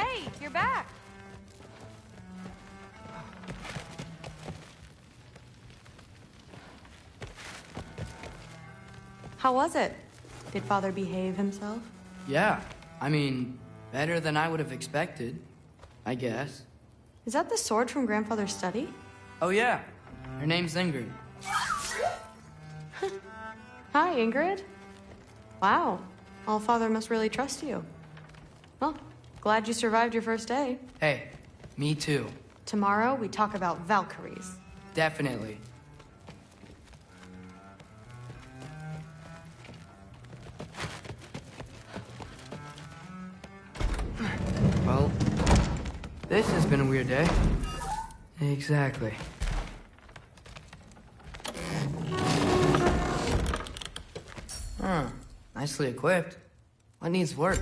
Hey, you're back. How was it? Did Father behave himself? Yeah, I mean, better than I would have expected, I guess. Is that the sword from Grandfather's study? Oh yeah, her name's Ingrid. Hi, Ingrid. Wow, All-Father must really trust you. Well, glad you survived your first day. Hey, me too. Tomorrow, we talk about Valkyries. Definitely. Well, this has been a weird day. Exactly. Huh. Nicely equipped. What needs work?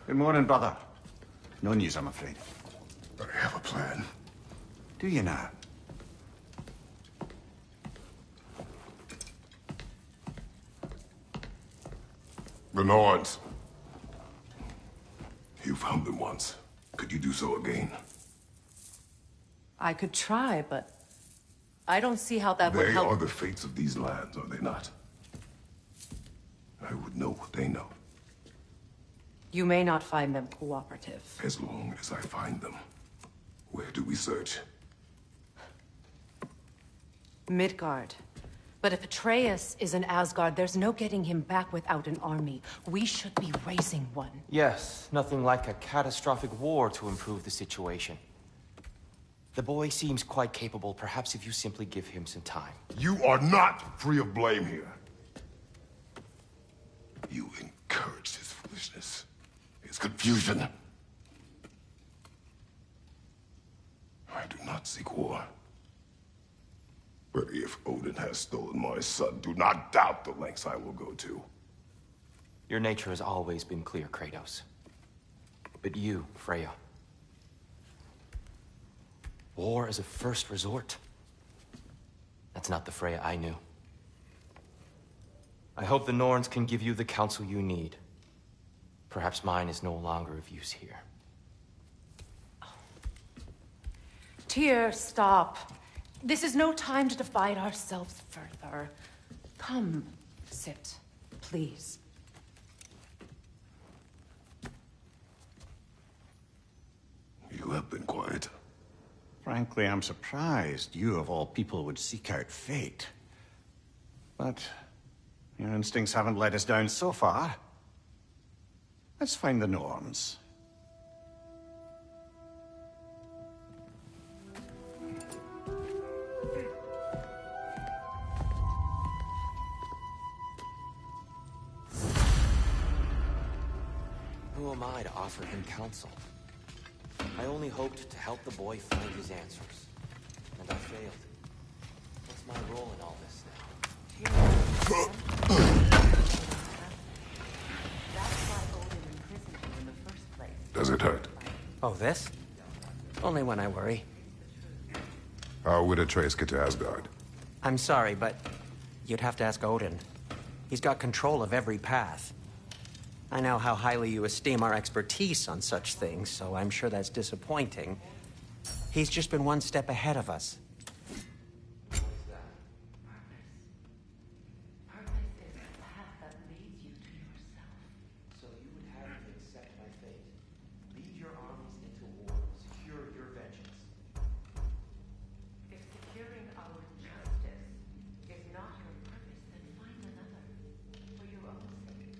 Good morning, brother. No news, I'm afraid. I have a plan. Do you now? The Norns. You found them once. Could you do so again? I could try, but I don't see how that would They help. are the fates of these lands, are they not? I would know what they know. You may not find them cooperative. As long as I find them. Where do we search? Midgard. But if Atreus is in Asgard, there's no getting him back without an army. We should be raising one. Yes, nothing like a catastrophic war to improve the situation. The boy seems quite capable. Perhaps if you simply give him some time. You are not free of blame here. You encouraged his foolishness. His confusion. I do not seek war. But if Odin has stolen my son, do not doubt the lengths I will go to. Your nature has always been clear, Kratos. But you, Freya. War is a first resort. That's not the Freya I knew. I hope the Norns can give you the counsel you need. Perhaps mine is no longer of use here. Tyr, stop. This is no time to divide ourselves further. Come, sit, please. You have been quiet. Frankly, I'm surprised you, of all people, would seek out fate. But your instincts haven't let us down so far. Let's find the Norns. Who am I to offer him counsel? I only hoped to help the boy find his answers. And I failed. What's my role in all this now? That's why Odin imprisoned you in the first place. Does it hurt? Oh, this? Only when I worry. How would Atreus get to Asgard? I'm sorry, but you'd have to ask Odin. He's got control of every path. I know how highly you esteem our expertise on such things, so I'm sure that's disappointing. He's just been one step ahead of us. Purpose is the path that leads you to yourself. So you would have me accept my fate, lead your armies into war, secure your vengeance. If securing our justice is not your purpose, then find another. For your own sake.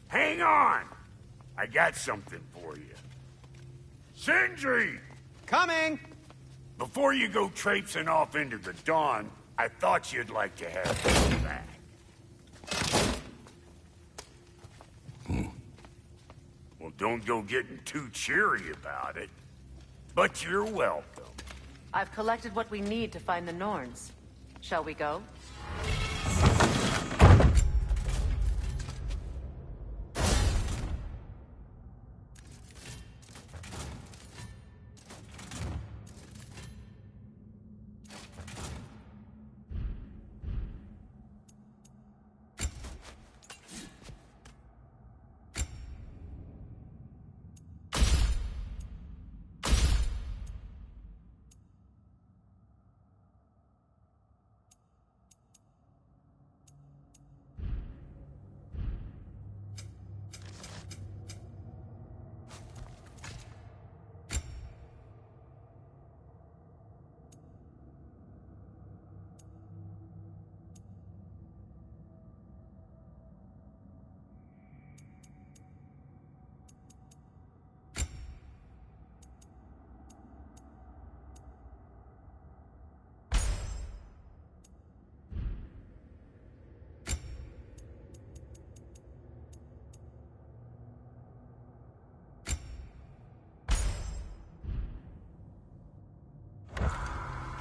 Hang on! I got something for you. Sindri! Coming! Before you go traipsing off into the dawn, I thought you'd like to have this back. Well, don't go getting too cheery about it. But you're welcome. I've collected what we need to find the Norns. Shall we go?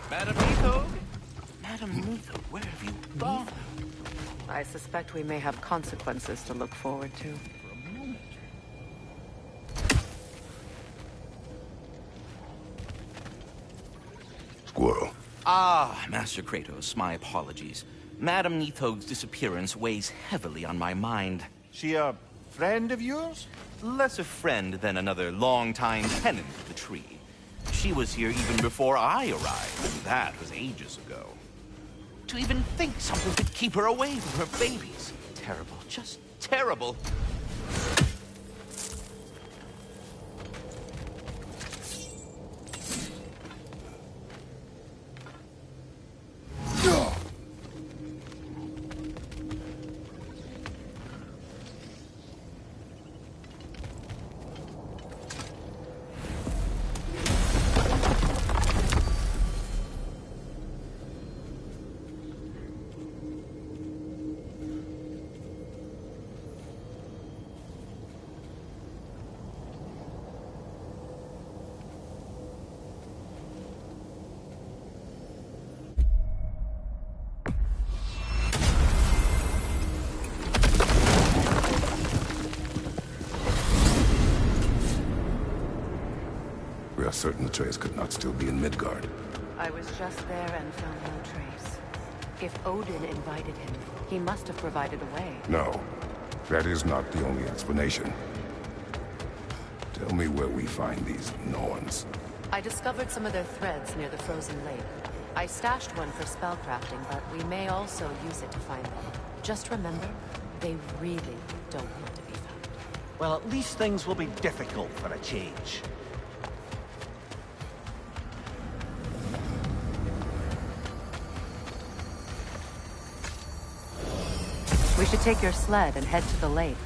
Madam Nithog? Madam Nithog, where have you gone? I suspect we may have consequences to look forward to. Squirrel. Ah, Master Kratos, my apologies. Madame Nithog's disappearance weighs heavily on my mind. She a friend of yours? Less a friend than another long-time tenant of the tree. She was here even before I arrived, and that was ages ago. To even think something could keep her away from her babies. Terrible, just terrible. We are certain Atreus could not still be in Midgard. I was just there and found no trace. If Odin invited him, he must have provided a way. No, that is not the only explanation. Tell me where we find these Norns. I discovered some of their threads near the frozen lake. I stashed one for spellcrafting, but we may also use it to find them. Just remember, they really don't want to be found. Well, at least things will be difficult for a change. We should take your sled and head to the lake.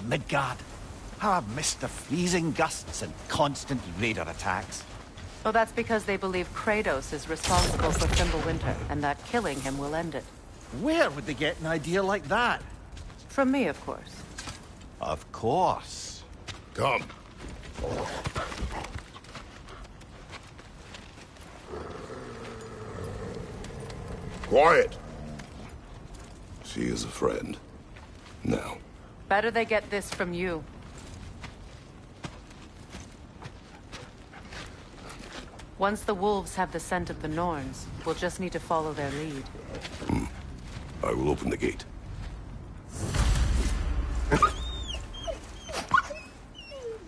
Midgard. How I've missed the freezing gusts and constant raider attacks. Well, that's because they believe Kratos is responsible for Fimbulwinter, and that killing him will end it. Where would they get an idea like that? From me, of course. Of course. Come. Quiet! She is a friend. Now. Better they get this from you. Once the wolves have the scent of the Norns, we'll just need to follow their lead. I will open the gate.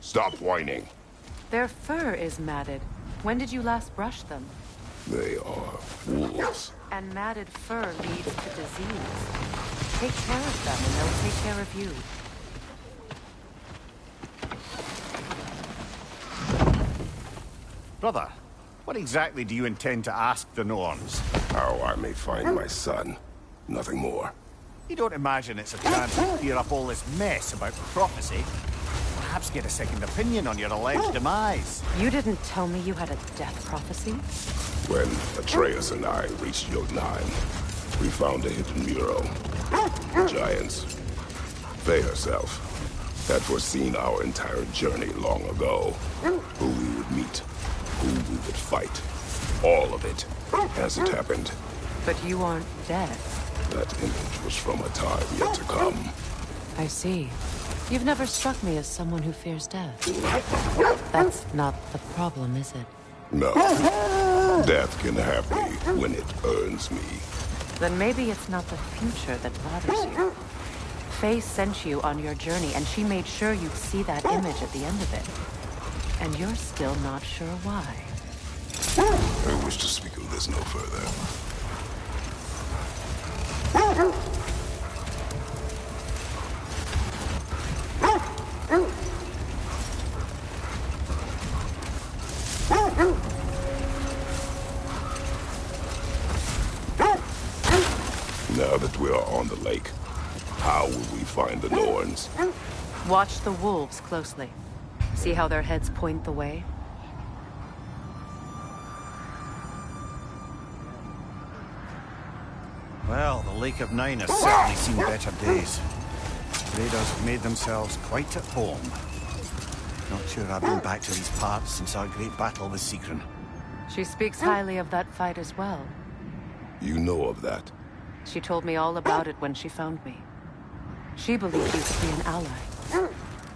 Stop whining. Their fur is matted. When did you last brush them? They are wolves. And matted fur leads to disease. Take care of them and they'll take care of you. Brother, what exactly do you intend to ask the Norns? How I may find my son. Nothing more. You don't imagine it's a chance to clear up all this mess about prophecy? Perhaps get a second opinion on your alleged demise. You didn't tell me you had a death prophecy? When Atreus and I reached Jotunheim, we found a hidden mural. The giants, Faye herself, had foreseen our entire journey long ago. Who we would meet, who we would fight. All of it, as it happened. But you aren't dead. That image was from a time yet to come. I see. You've never struck me as someone who fears death. That's not the problem, is it? No. Death can have me when it earns me. Then maybe it's not the future that bothers you. Faye sent you on your journey, and she made sure you'd see that image at the end of it. And you're still not sure why. I wish to speak of this no further. Now that we are on the lake, how will we find the Norns? Watch the wolves closely. See how their heads point the way? Well, the Lake of Nine has certainly seen better days. Raiders have made themselves quite at home. Not sure I've been back to these parts since our great battle with Sigrun. She speaks highly of that fight as well. You know of that? She told me all about it when she found me. She believed you to be an ally.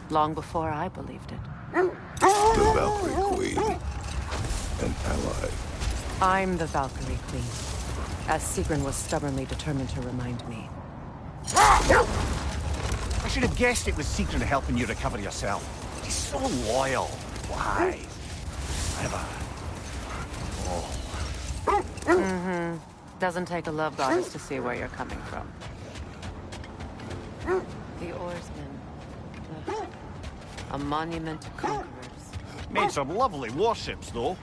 Long before I believed it. The Valkyrie Queen. An ally. I'm the Valkyrie Queen. As Sigrun was stubbornly determined to remind me. I should have guessed it was Sigrun helping you recover yourself. She's so loyal. Wise. Clever. Oh. Doesn't take a love goddess to see where you're coming from. The oarsmen. Ugh. A monument to conquerors. Made some lovely warships, though.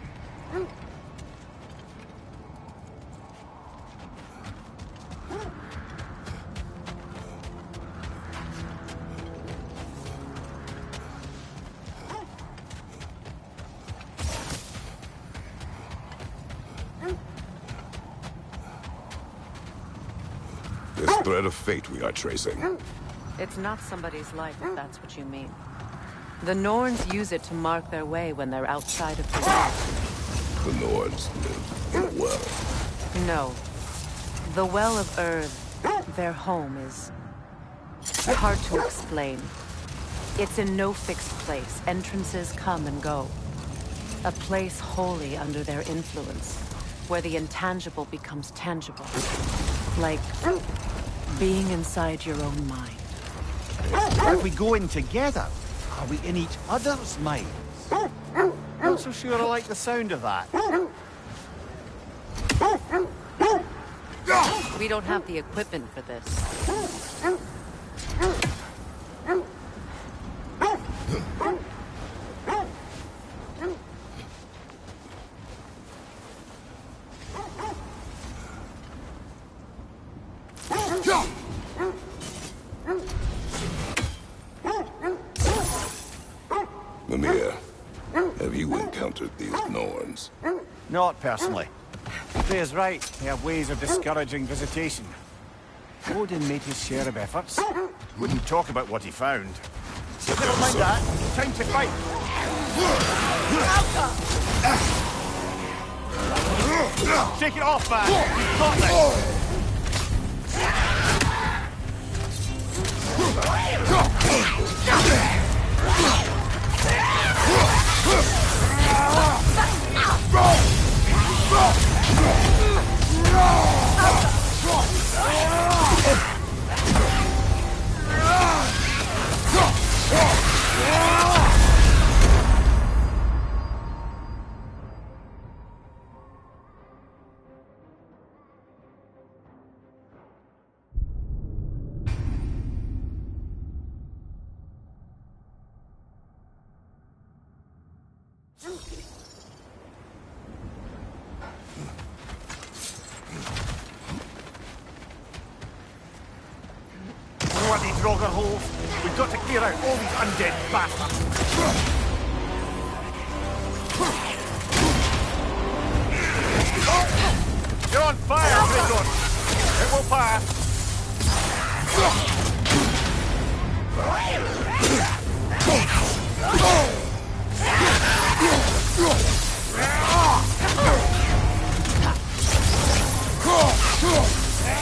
This thread of fate we are tracing. It's not somebody's life, if that's what you mean. The Norns use it to mark their way when they're outside of the well. The Nords live in a well. No. The Well of Earth, their home, is hard to explain. It's in no fixed place. Entrances come and go. A place wholly under their influence, where the intangible becomes tangible. Like being inside your own mind. Are we going together? Are we in each other's minds? Not so sure I like the sound of that. We don't have the equipment for this. Mimir, have you encountered these Norns? Not personally. Freya's right. They have ways of discouraging visitation. Odin made his share of efforts. Wouldn't talk about what he found. But never mind that. Time to fight. Take it off, man. You've got this. Bloody Draugr holes. We've got to clear out all these undead bastards. You're on fire, Grigor. It will pass.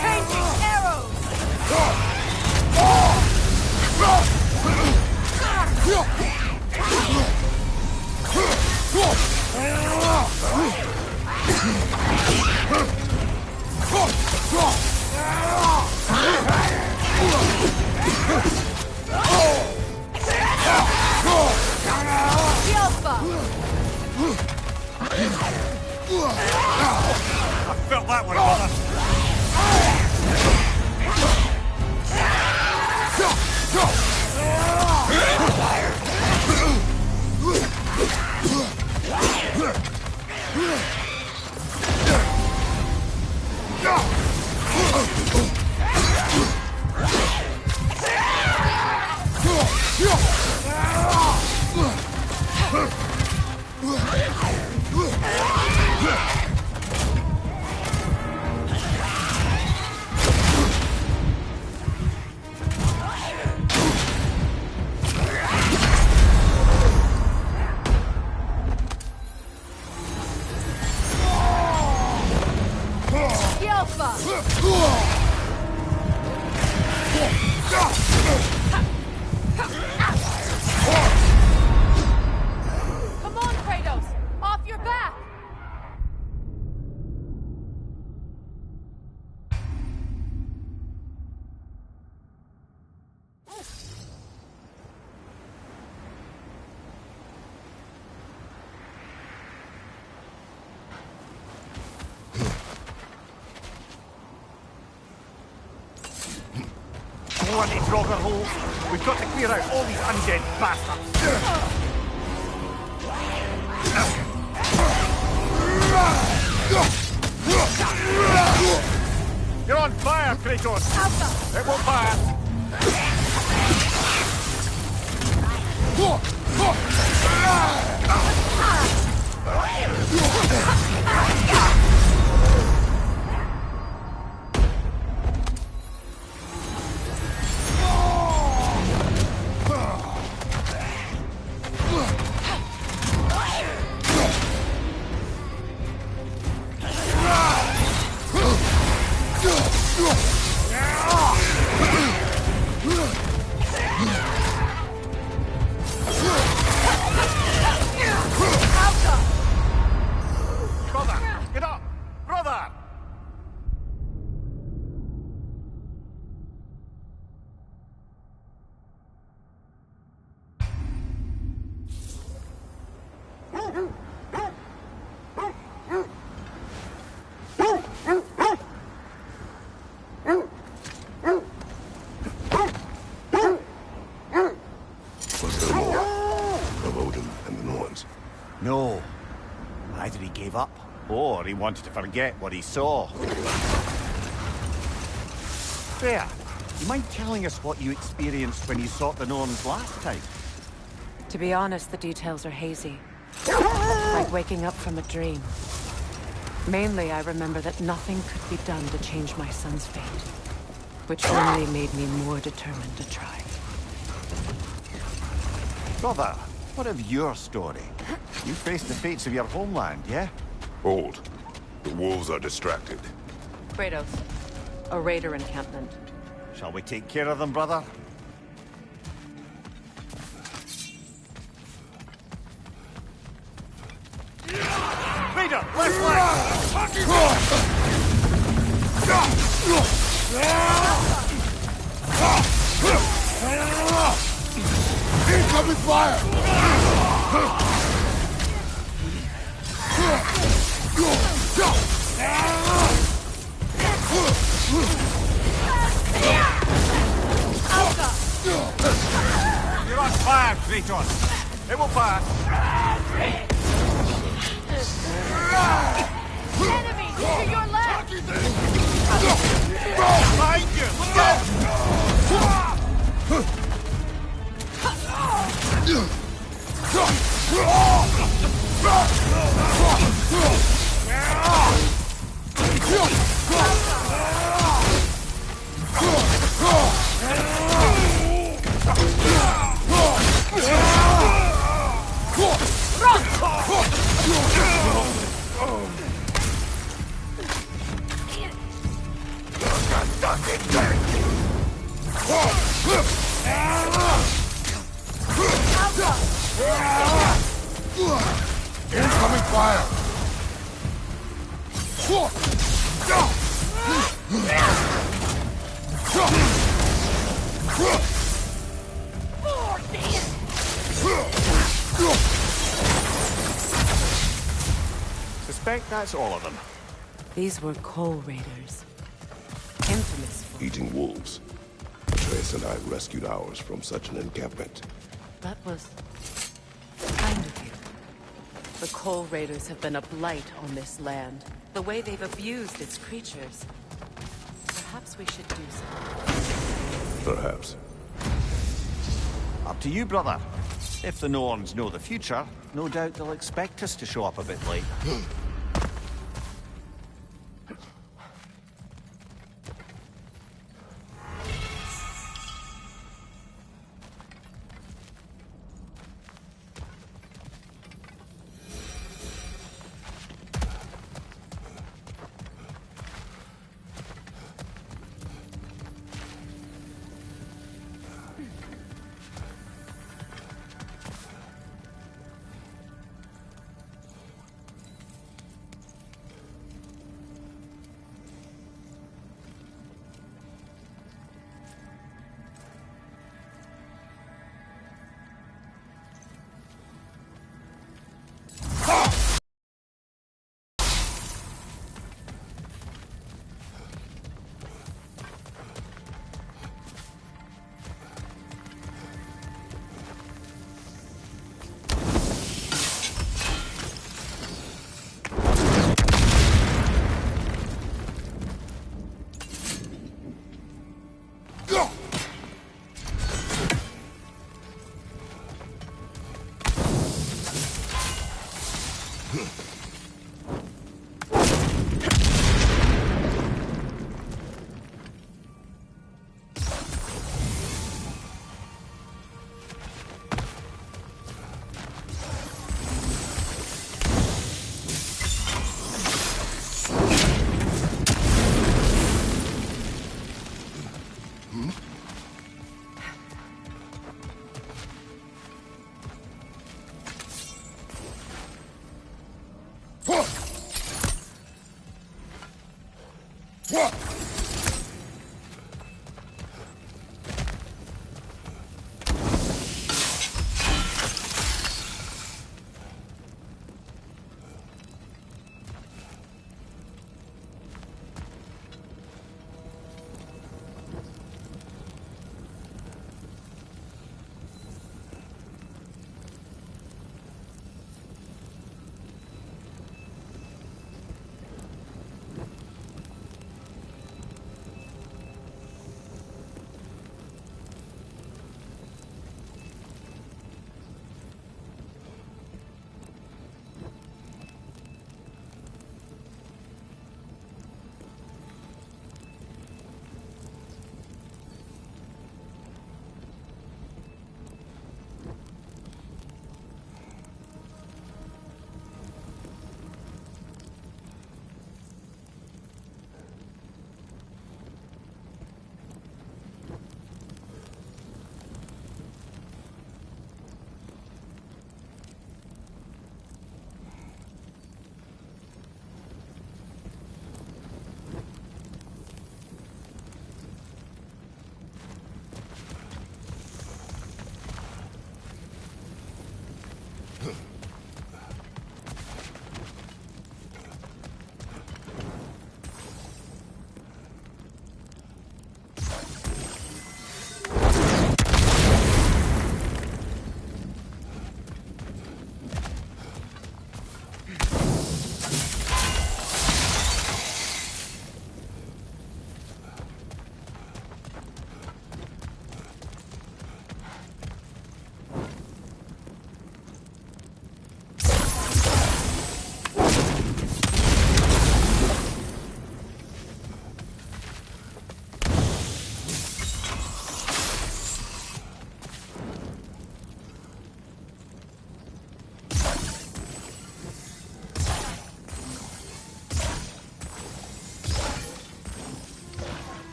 Changing arrows! I felt that one, brother. Come on, Kratos! Off your back! Bloody Draugr holes. We've got to clear out all these undead bastards. You're on fire, Kratos! It won't pass! Brother! Get up! Brother! Was there more of Odin and the Norns? No. Either he gave up, or he wanted to forget what he saw. There. You mind telling us what you experienced when you sought the Norns last time? To be honest, the details are hazy. Like waking up from a dream. Mainly, I remember that nothing could be done to change my son's fate. Which only made me more determined to try. Brother, what of your story? You faced the fates of your homeland, yeah? Hold. The wolves are distracted. Kratos, a raider encampment. Shall we take care of them, brother? Raider, left Incoming fire! You're on fire, Kratos. It will pass. Enemy to your left! Behind Incoming fire! Suspect that's all of them. These were coal raiders. Infamous for... Eating wolves. Atreus and I rescued ours from such an encampment. That was... kind of you. The coal raiders have been a blight on this land. The way they've abused its creatures. Perhaps we should do something. Perhaps. Up to you, brother. If the Norns know the future, no doubt they'll expect us to show up a bit late.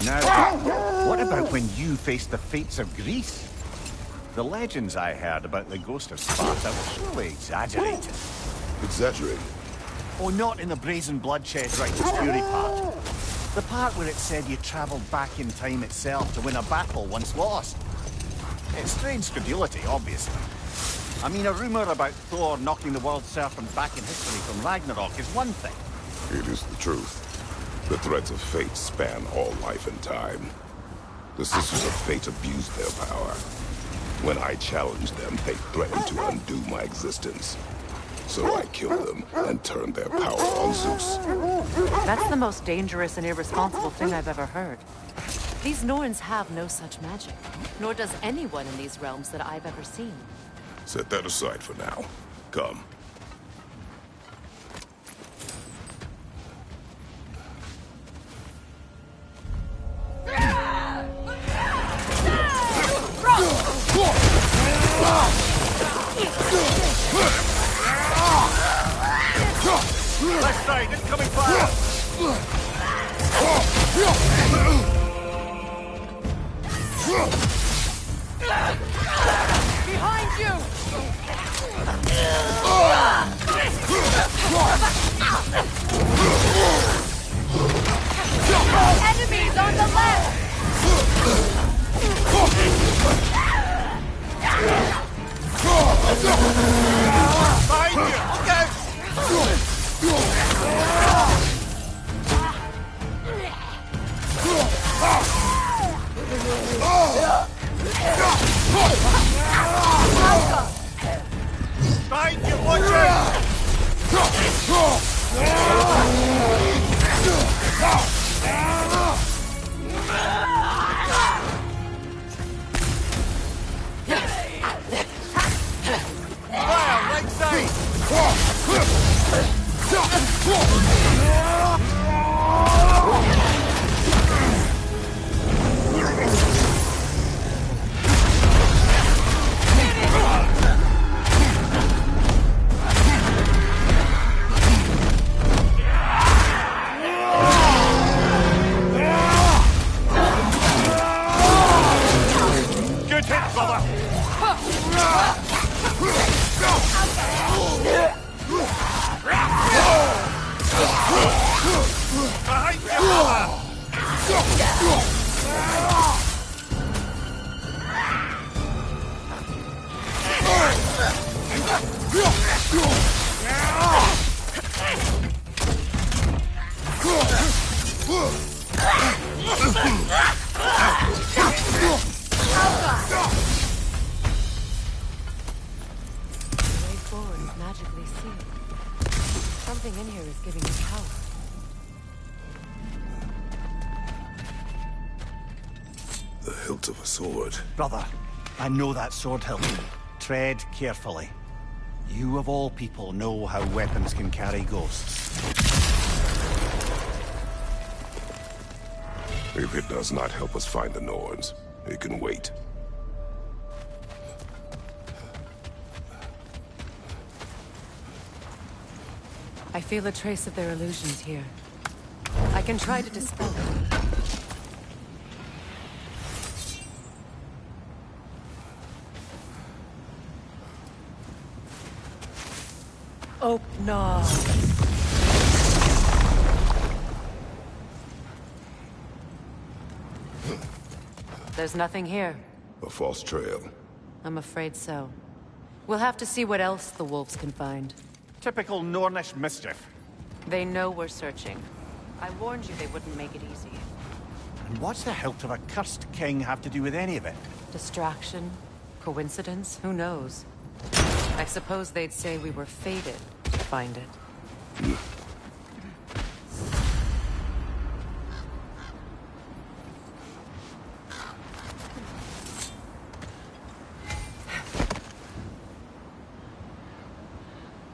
Now, what about when you faced the fates of Greece? The legends I heard about the ghost of Sparta were surely exaggerated. Exaggerated? Oh, not in the brazen bloodshed righteous fury part. The part where it said you travelled back in time itself to win a battle once lost. It's strange credulity, obviously. I mean, a rumour about Thor knocking the world serpent back in history from Ragnarok is one thing. It is the truth. The threads of fate span all life and time. The Sisters of Fate abused their power. When I challenged them, they threatened to undo my existence. So I killed them and turned their power on Zeus. That's the most dangerous and irresponsible thing I've ever heard. These Norns have no such magic, nor does anyone in these realms that I've ever seen. Set that aside for now. Come. Left side, incoming fire! Behind you! Enemies on the left! Right side! Good hit, brother! Behind you, brother! The way forward is magically sealed. Something in here is giving us power. The hilt of a sword. Brother, I know that sword hilt. Tread carefully. You of all people know how weapons can carry ghosts. If it does not help us find the Norns, it can wait. I feel a trace of their illusions here. I can try to dispel it. Oh, no. There's nothing here. A false trail. I'm afraid so. We'll have to see what else the wolves can find. Typical Nornish mischief. They know we're searching. I warned you they wouldn't make it easy. And what's the hilt of a cursed king have to do with any of it? Distraction? Coincidence? Who knows? I suppose they'd say we were fated to find it.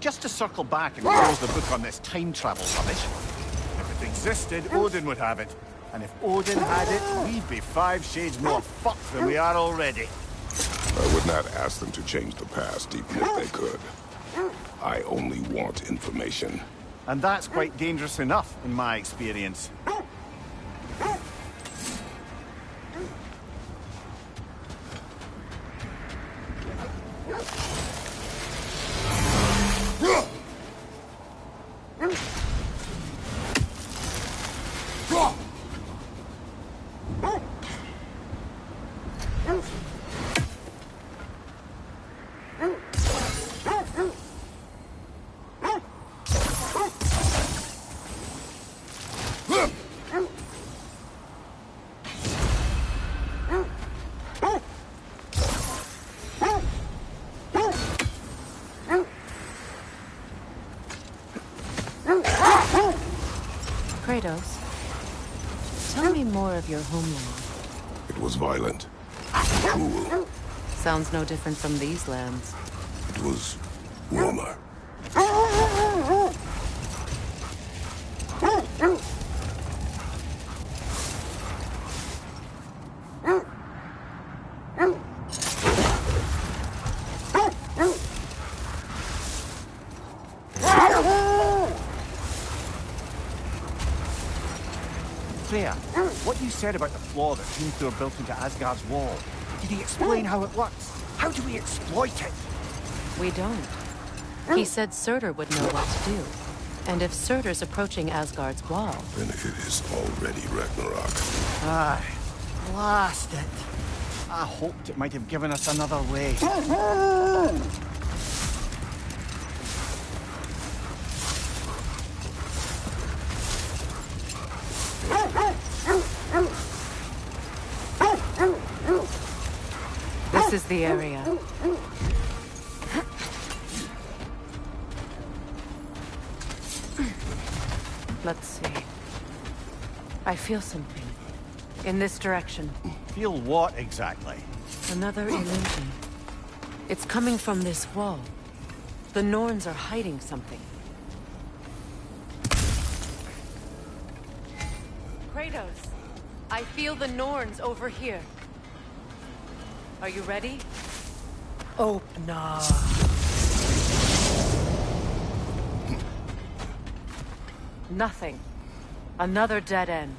Just to circle back and close the book on this time travel rubbish. If it existed, Odin would have it. And if Odin had it, we'd be 5 shades more fucked than we are already. I would not ask them to change the past, even if they could. I only want information. And that's quite dangerous enough, in my experience. Kratos, tell me more of your homeland. It was violent. Cruel. Sounds no different from these lands. It was warmer. Freya, what you said about the flaw that Thor built into Asgard's wall, did he explain how it works? How do we exploit it? We don't. He said Surtur would know what to do. And if Surtur's approaching Asgard's wall... Then it is already Ragnarok. Aye, blast it. I hoped it might have given us another way. This is the area. Let's see. I feel something. In this direction. Feel what exactly? Another illusion. It's coming from this wall. The Norns are hiding something. Kratos! I feel the Norns over here. Are you ready? Open up. Nothing. Another dead end.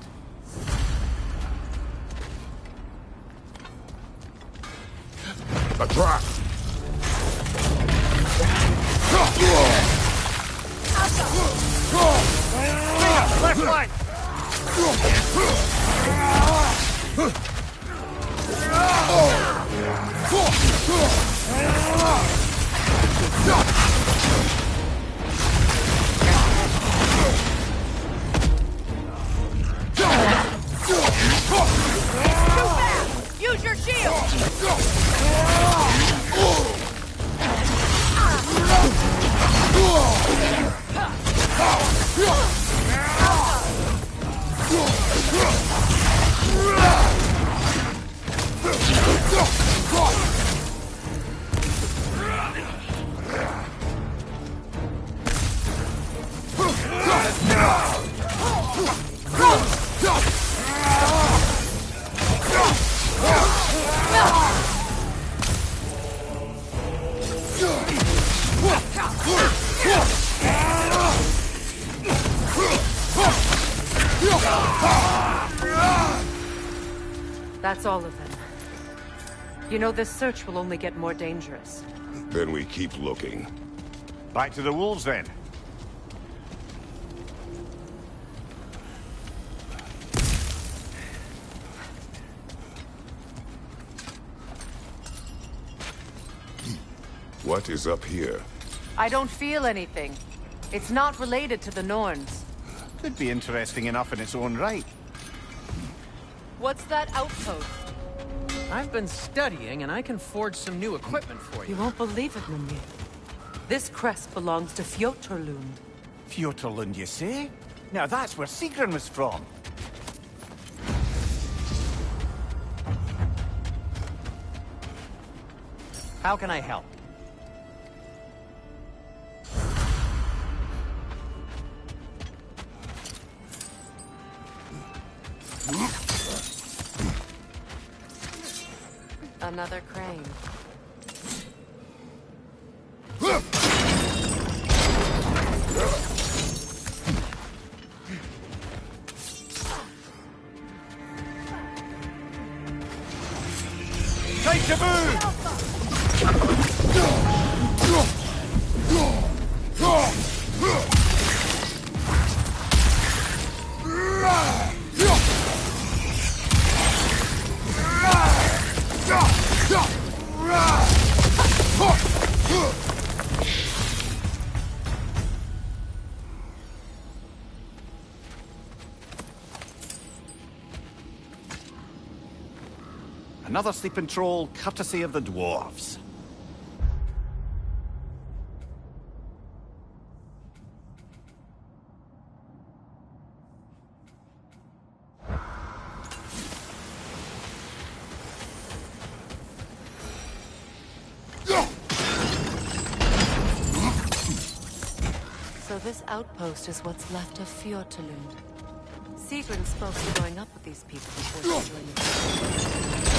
A trap! Left flank! Use your shield! That's all of them. You know, this search will only get more dangerous. Then we keep looking. Back to the wolves, then. What is up here? I don't feel anything. It's not related to the Norns. Could be interesting enough in its own right. What's that outpost? I've been studying, and I can forge some new equipment for You you. won't believe it, Mimir. This crest belongs to Fjotorlund. Fjotorlund, you say? Now that's where Sigrun was from. How can I help? Another crane. Time to move! Another sleeping troll, courtesy of the dwarves. So this outpost is what's left of Fjotorlund. Sigrun spoke to going up with these people before she joined the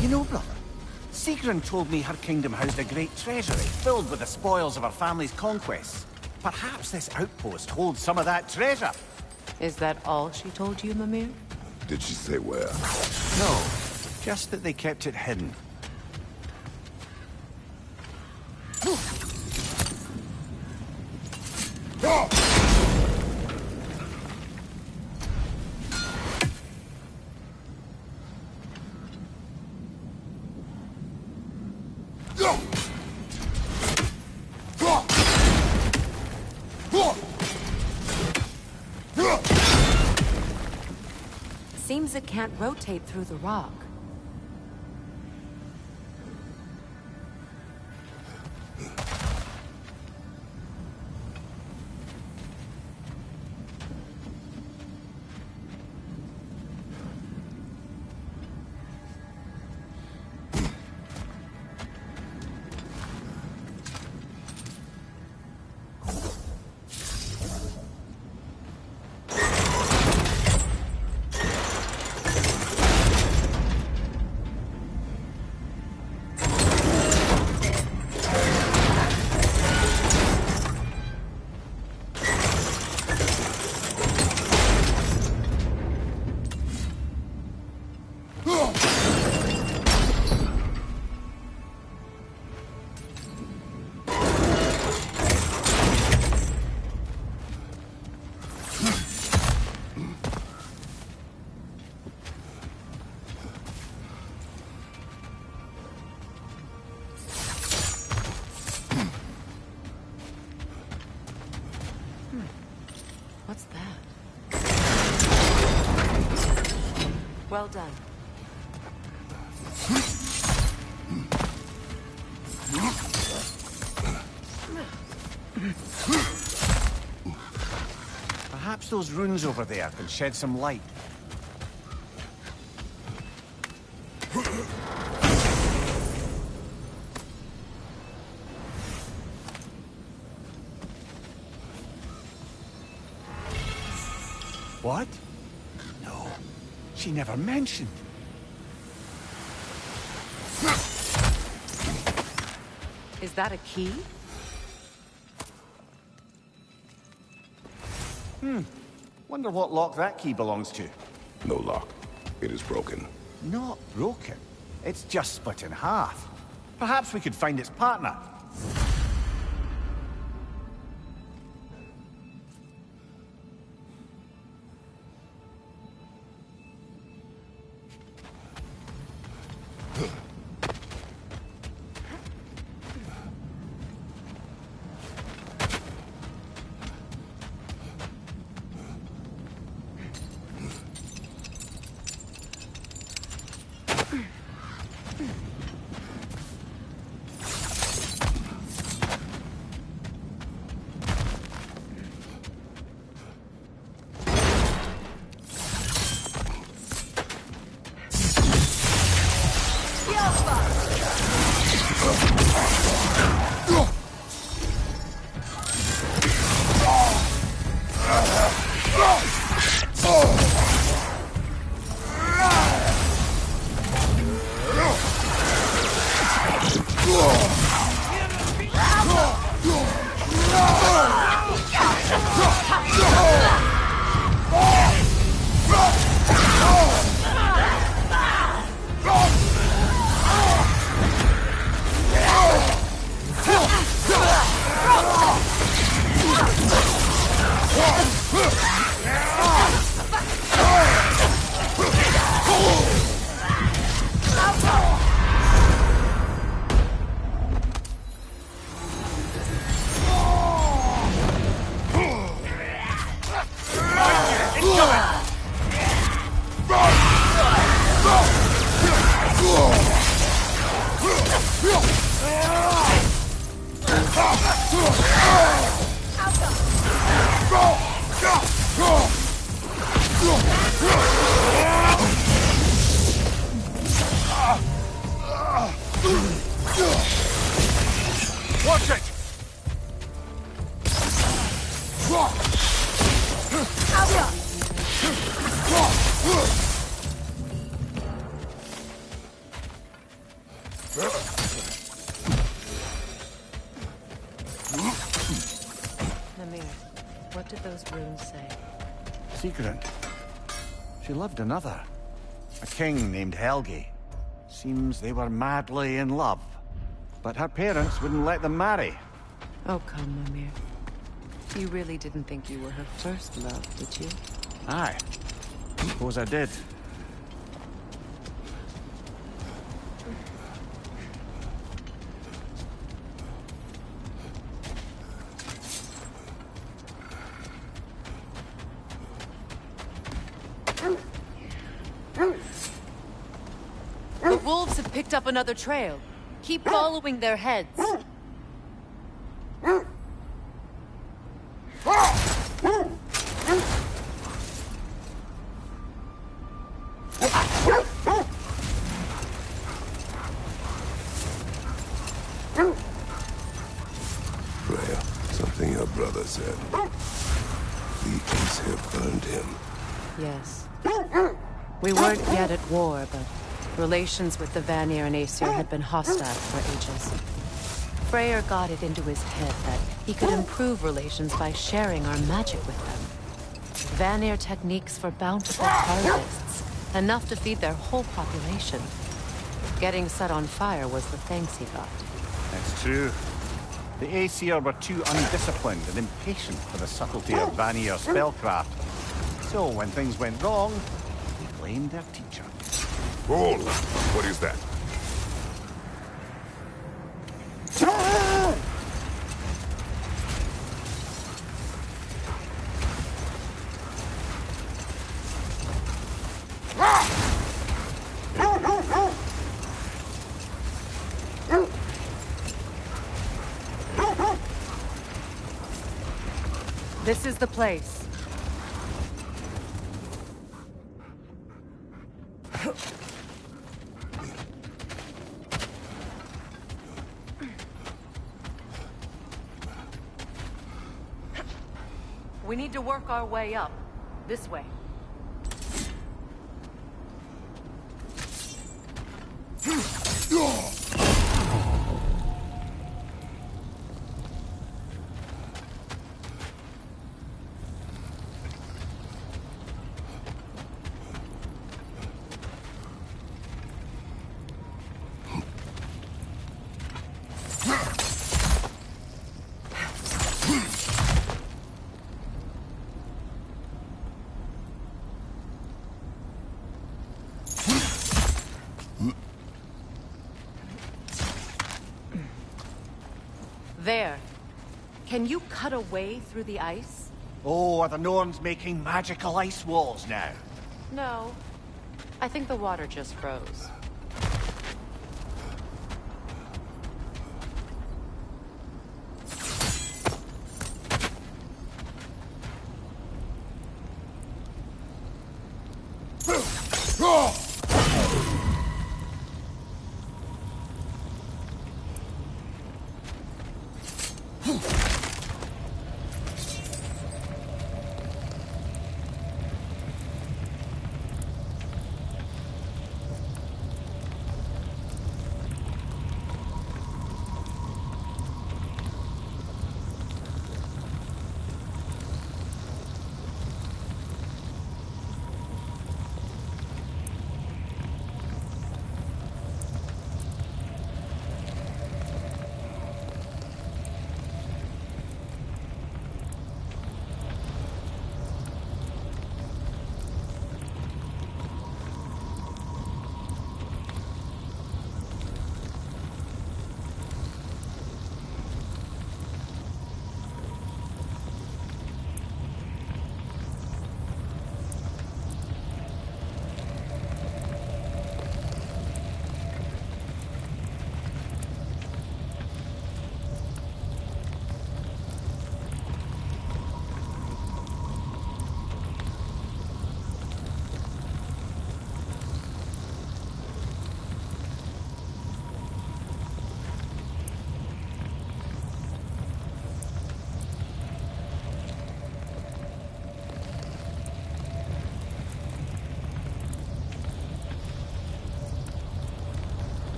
You know, brother, Sigrun told me her kingdom housed a great treasury filled with the spoils of her family's conquests. Perhaps this outpost holds some of that treasure. Is that all she told you, Mimir? Did she say where? No, just that they kept it hidden. Seems it can't rotate through the rock. What's that? Well done. Perhaps those runes over there can shed some light. What? No, she never mentioned. Is that a key? Wonder what lock that key belongs to. No lock. It is broken. Not broken. It's just split in half. Perhaps we could find its partner. Watch it! Namir, what did those runes say? Sigrun. She loved another. A king named Helgi. Seems they were madly in love. But her parents wouldn't let them marry. Oh, come, Namir. You really didn't think you were her first love, did you? Aye. Suppose I did. The wolves have picked up another trail. Keep following their heads. Freya, something your brother said. The Ace have burned him. Yes. We weren't yet at war, but relations with the Vanir and Aesir had been hostile for ages. Freyr got it into his head that he could improve relations by sharing our magic with them. Vanir techniques for bountiful harvests, enough to feed their whole population. Getting set on fire was the thanks he got. That's true. The Aesir were too undisciplined and impatient for the subtlety of Vanir spellcraft. So when things went wrong, they blamed their teacher. Hold! What is that? This is the place. We need to work our way up. This way. There. Can you cut a way through the ice? Oh, are the Norns making magical ice walls now? No. I think the water just froze.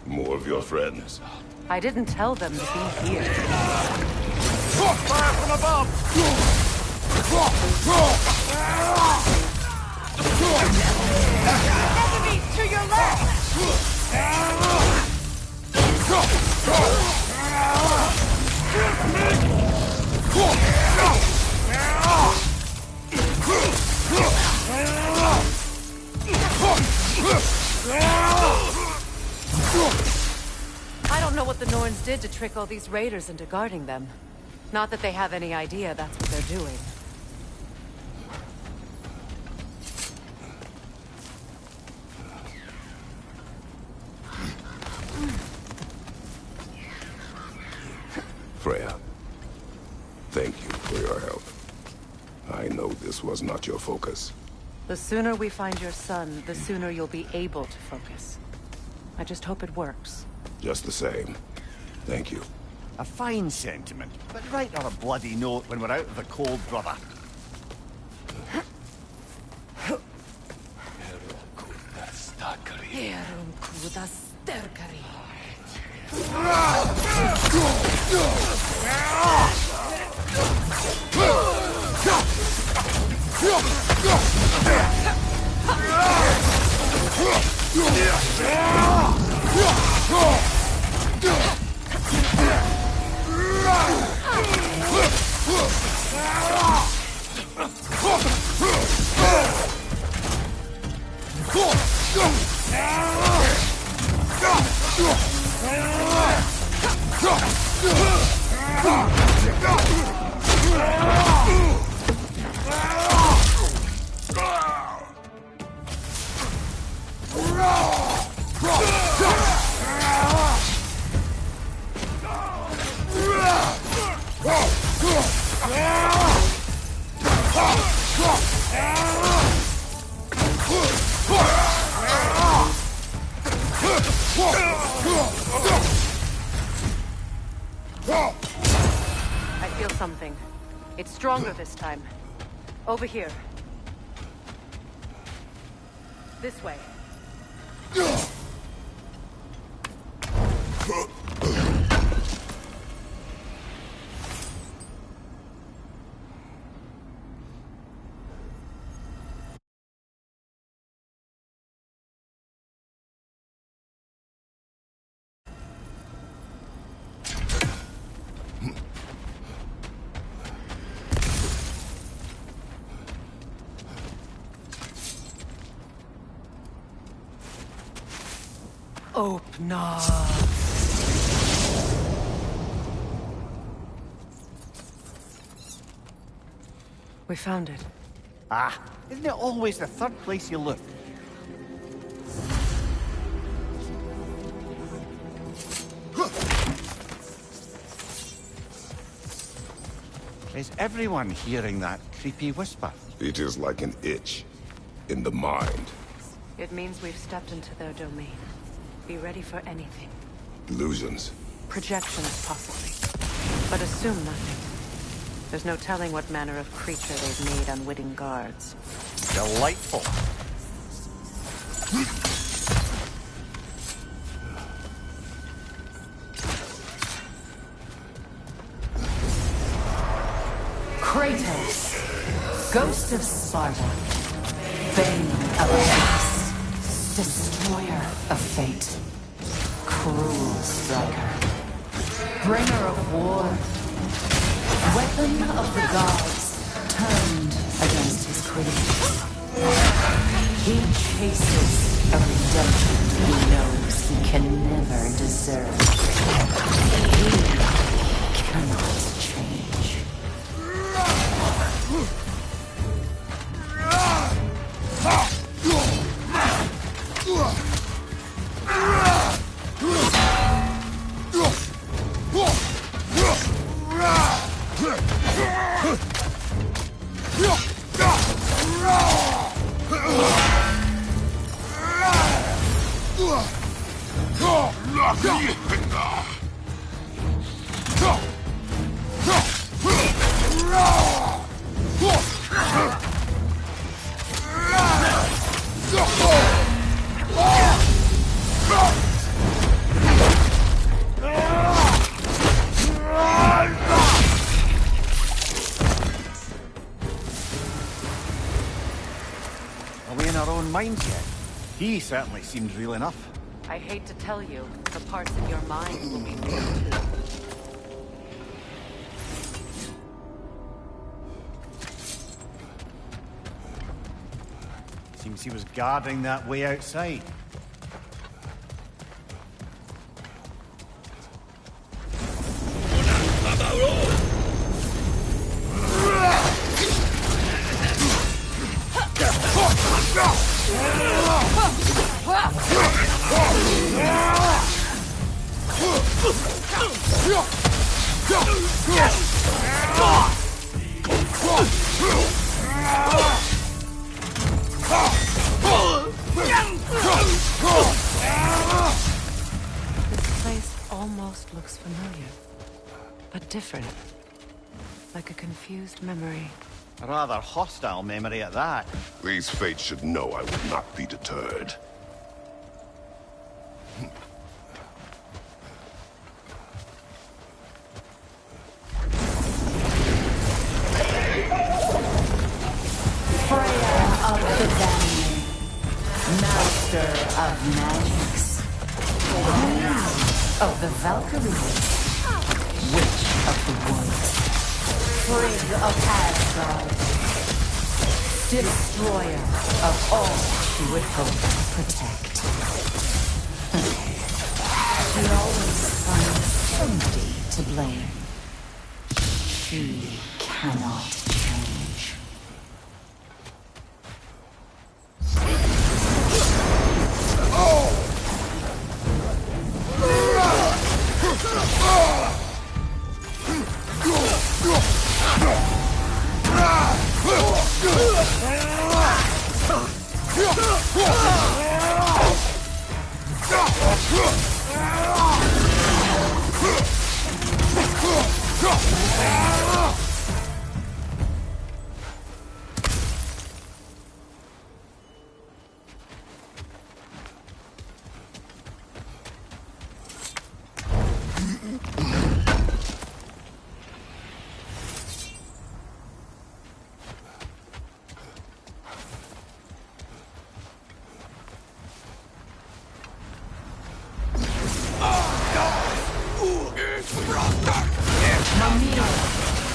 More of your friends. I didn't tell them to be here. Fire from above! Enemies to your left! I don't know what the Norns did to trick all these raiders into guarding them. Not that they have any idea that's what they're doing. Freya, thank you for your help. I know this was not your focus. The sooner we find your son, the sooner you'll be able to focus. I just hope it works. Just the same, thank you. A fine sentiment, but write on a bloody note when we're out of the cold, brother. I feel something. It's stronger this time. Over here. This way. Open up. We found it. Ah, isn't it always the third place you look? Is everyone hearing that creepy whisper? It is like an itch in the mind. It means we've stepped into their domain. Be ready for anything. Illusions. Projections, possibly. But assume nothing. There's no telling what manner of creature they've made unwitting guards. Delightful. Kratos, Ghost of Sparta, Bane of Atlas, Destroyer of Fate, Cruel Striker, Bringer of War, Weapon of the Gods, turned against his creatures. He chases a redemption he knows he can never deserve. He cannot change. minds yet. He certainly seems real enough. I hate to tell you, the parts of your mind will be real too. Seems he was guarding that way outside. This place almost looks familiar, but different. Like a confused memory. A rather hostile memory at that. These fates should know I would not be deterred. Freya of the Vanir, master of magics, queen of the Valkyries, witch of the woods, Frigg of Asgard, destroyer of all she would hope to protect. She always finds somebody to blame. She cannot change.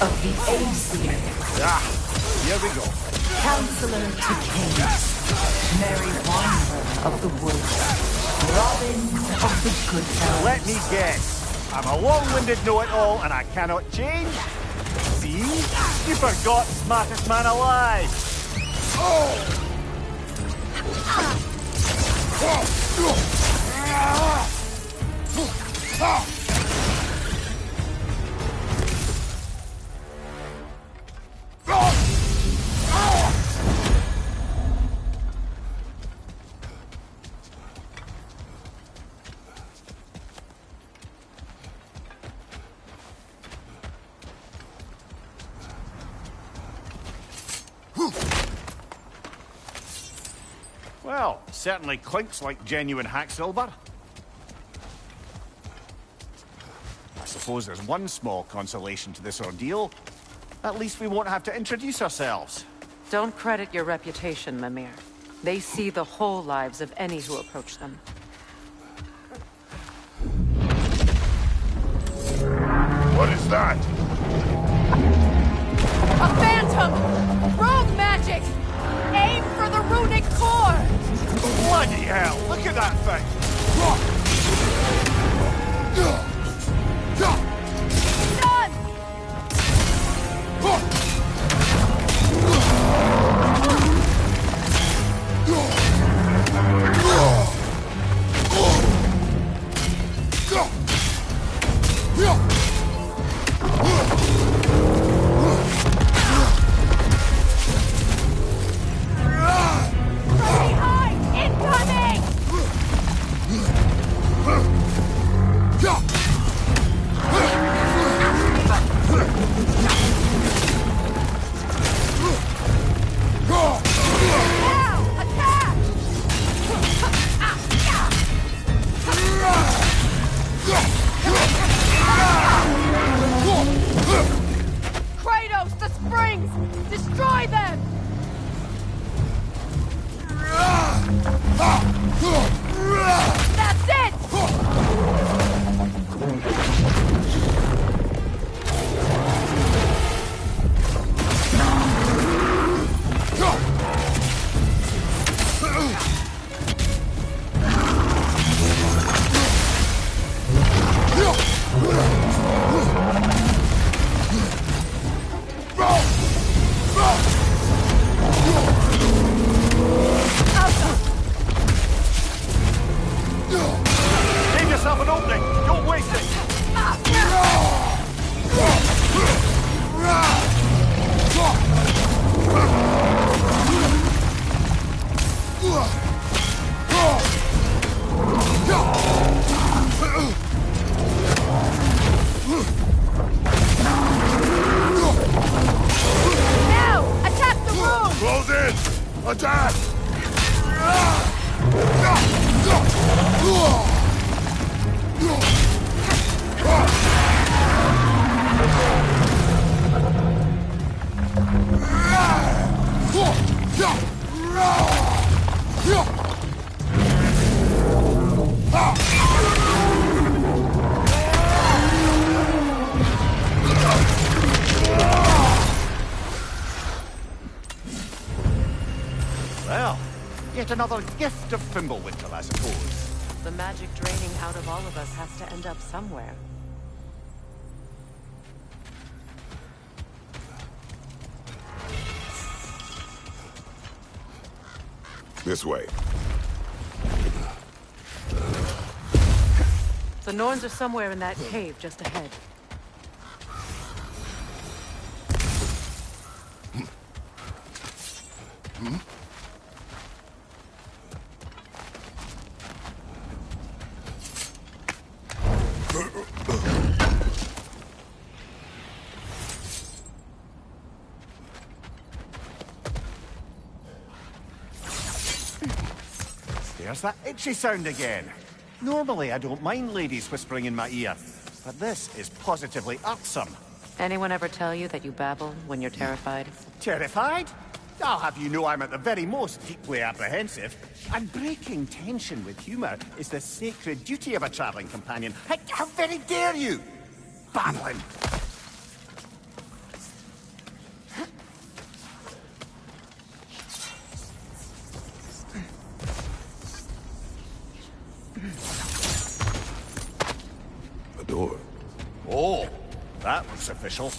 Of the Aesir. Ah, here we go. Counselor to kings, Merry Wanderer of the woods, Robin of the good elves. Let me guess. I'm a long-winded know-it-all and I cannot change? See? You forgot smartest man alive. Well, certainly clinks like genuine hack silver. I suppose there's one small consolation to this ordeal. At least we won't have to introduce ourselves. Don't credit your reputation, Mimir. They see the whole lives of any who approach them. What is that? A phantom! Rogue magic! Aim for the runic core! Bloody hell, look at that thing! Done! Ah! it another gift of Fimbulwinter, I suppose. The magic draining out of all of us has to end up somewhere. This way. The Norns are somewhere in that cave just ahead. There's that itchy sound again. Normally, I don't mind ladies whispering in my ear, but this is positively irksome. Anyone ever tell you that you babble when you're terrified? Terrified? I'll have you know I'm at the very most deeply apprehensive. And breaking tension with humour is the sacred duty of a travelling companion. How very dare you! Babbling! A door. Oh, that looks official.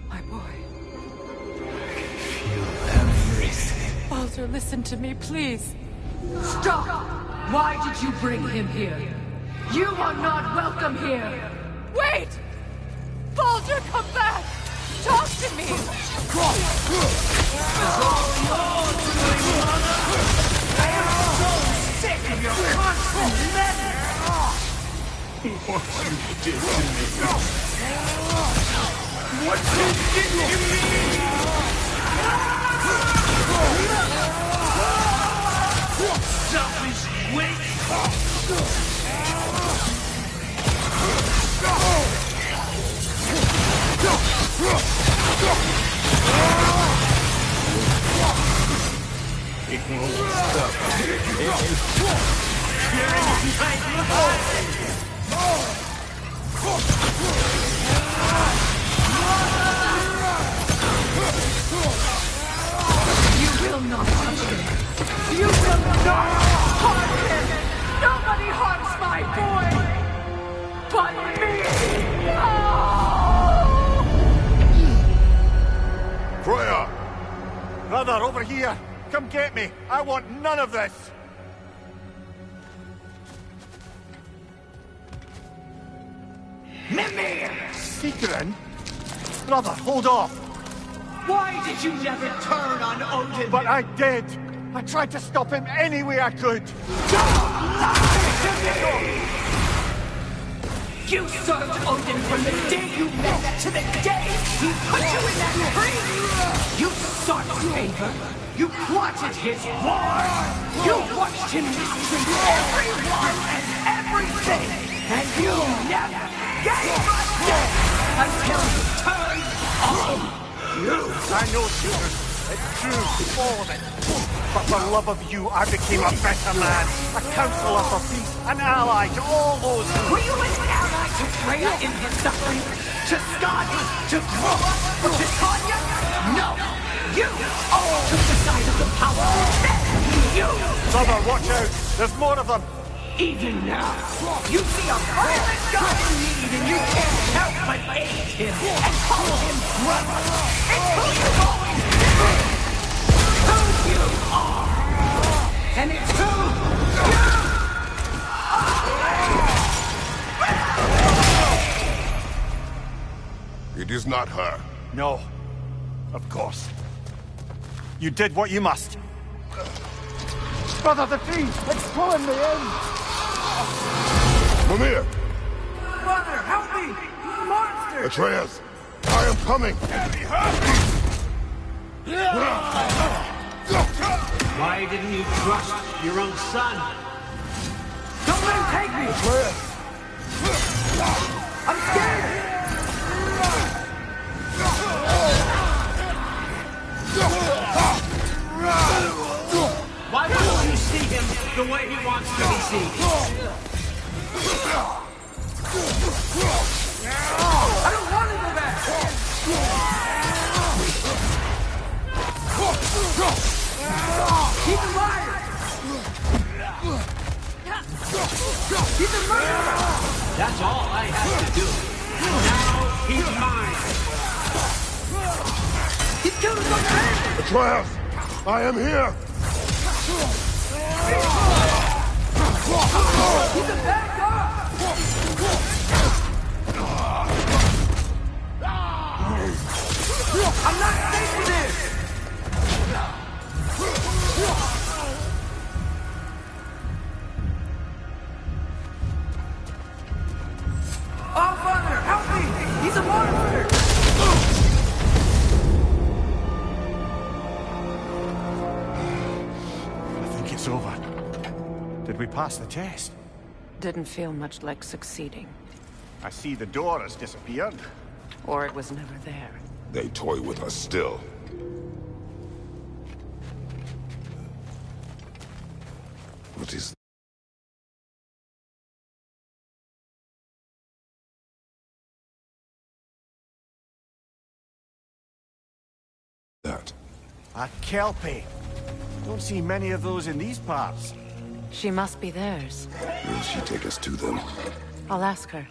My boy. Feel everything. Baldur, listen to me, please. Stop! Why did you bring him here? You are not welcome here! Wait! Baldur, come back! Talk to me! It's all yours, mother! I am so sick of your constant madness! What you did to me! What you did to me! Selfish waste! It won't stop. You will not touch him! You will not harm him! Nobody harms my boy! But me! Freya! Brother, over here! Come get me! I want none of this! Mimir! Sigrun? Brother, hold off! Why did you never turn on Odin? But I did! I tried to stop him any way I could! Don't lie to me! You served Odin from the day you met to the day he put you in that tree! You sought favor! You plotted his war! You watched him mistreat everyone and everything! And you never gave a damn until he turned on you! I know, children. It's true, all of it. But for love of you, I became a better man. A counselor for peace, an ally to all those who... Were you an ally to Freya in his suffering? To Skadi? To Groa? Or to Tanya? No! You all took the side of the power! You! Brother, watch out! There's more of them! Even now, you see a violent guy in need and you can't help but aid him and call him brother! It's who you've always been! Who you are! And it's who It is not her. No. Of course. You did what you must. Brother, the tree! It's pulling me in! Mimir! Brother, help me! Monster! Atreus! I am coming! Why didn't you trust your own son? Don't let him take me! I'm scared! Why won't you see him the way he wants to be seen? That's all I had to do. Now he's mine. He's killed us on the head! Atreus! I am here! He's a bad guy! I'm not safe for this! Oh, Father, help me! He's a monster! I think it's over. Did we pass the test? Didn't feel much like succeeding. I see the door has disappeared. Or it was never there. They toy with us still. What is that? A kelpie. Don't see many of those in these parts. She must be theirs. Will she take us to them? I'll ask her.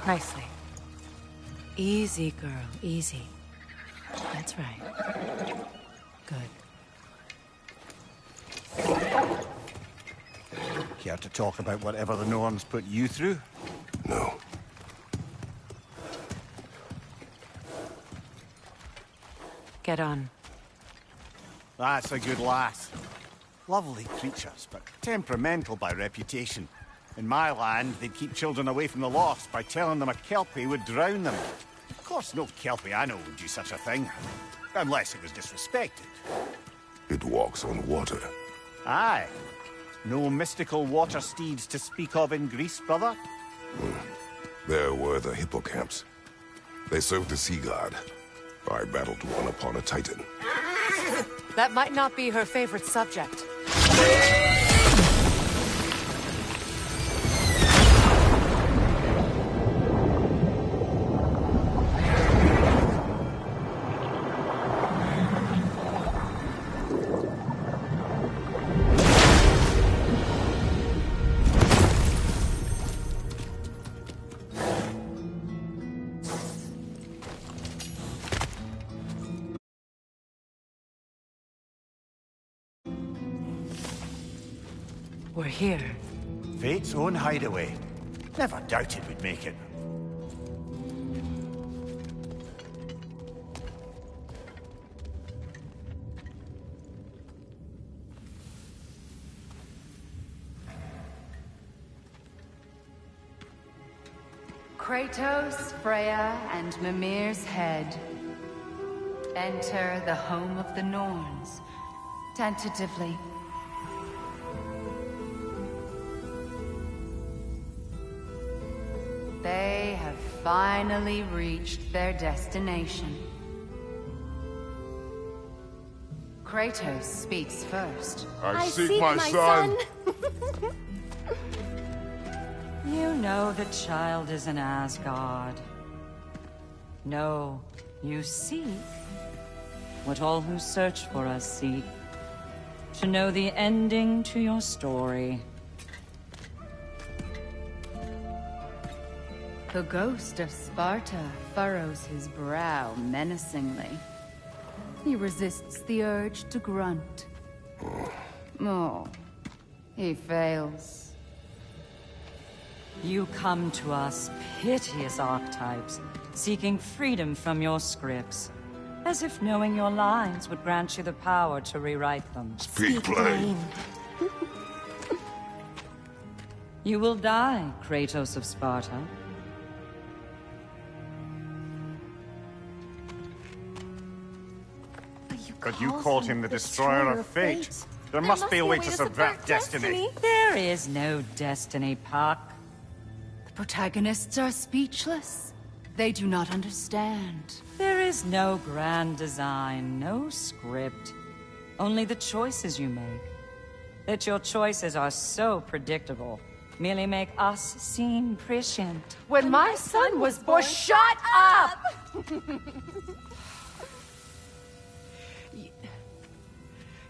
Nicely. Easy, girl. Easy. That's right. Good. Care to talk about whatever the Norns put you through? No. Get on. That's a good lass. Lovely creatures, but temperamental by reputation. In my land, they'd keep children away from the lost by telling them a kelpie would drown them. Of course, no kelpie I know would do such a thing. Unless it was disrespected. It walks on water. Aye. No mystical water steeds to speak of in Greece, brother? There were the hippocamps. They served the sea god. I battled one upon a titan. That might not be her favorite subject. We're here. Fate's own hideaway. Never doubted we'd make it. Kratos, Freya, and Mimir's head. Enter the home of the Norns. Tentatively. They have finally reached their destination. Kratos speaks first. I seek my son. You know the child is in Asgard. No, you seek what all who search for us seek. To know the ending to your story. The ghost of Sparta furrows his brow menacingly. He resists the urge to grunt. Oh, he fails. You come to us, piteous archetypes, seeking freedom from your scripts. As if knowing your lines would grant you the power to rewrite them. Speak plain. You will die, Kratos of Sparta. But you called him the Destroyer of Fate. There must be a way to subvert destiny. There is no destiny, Puck. The protagonists are speechless. They do not understand. There is no grand design, no script. Only the choices you make. That your choices are so predictable merely make us seem prescient. When my son was born, shut up!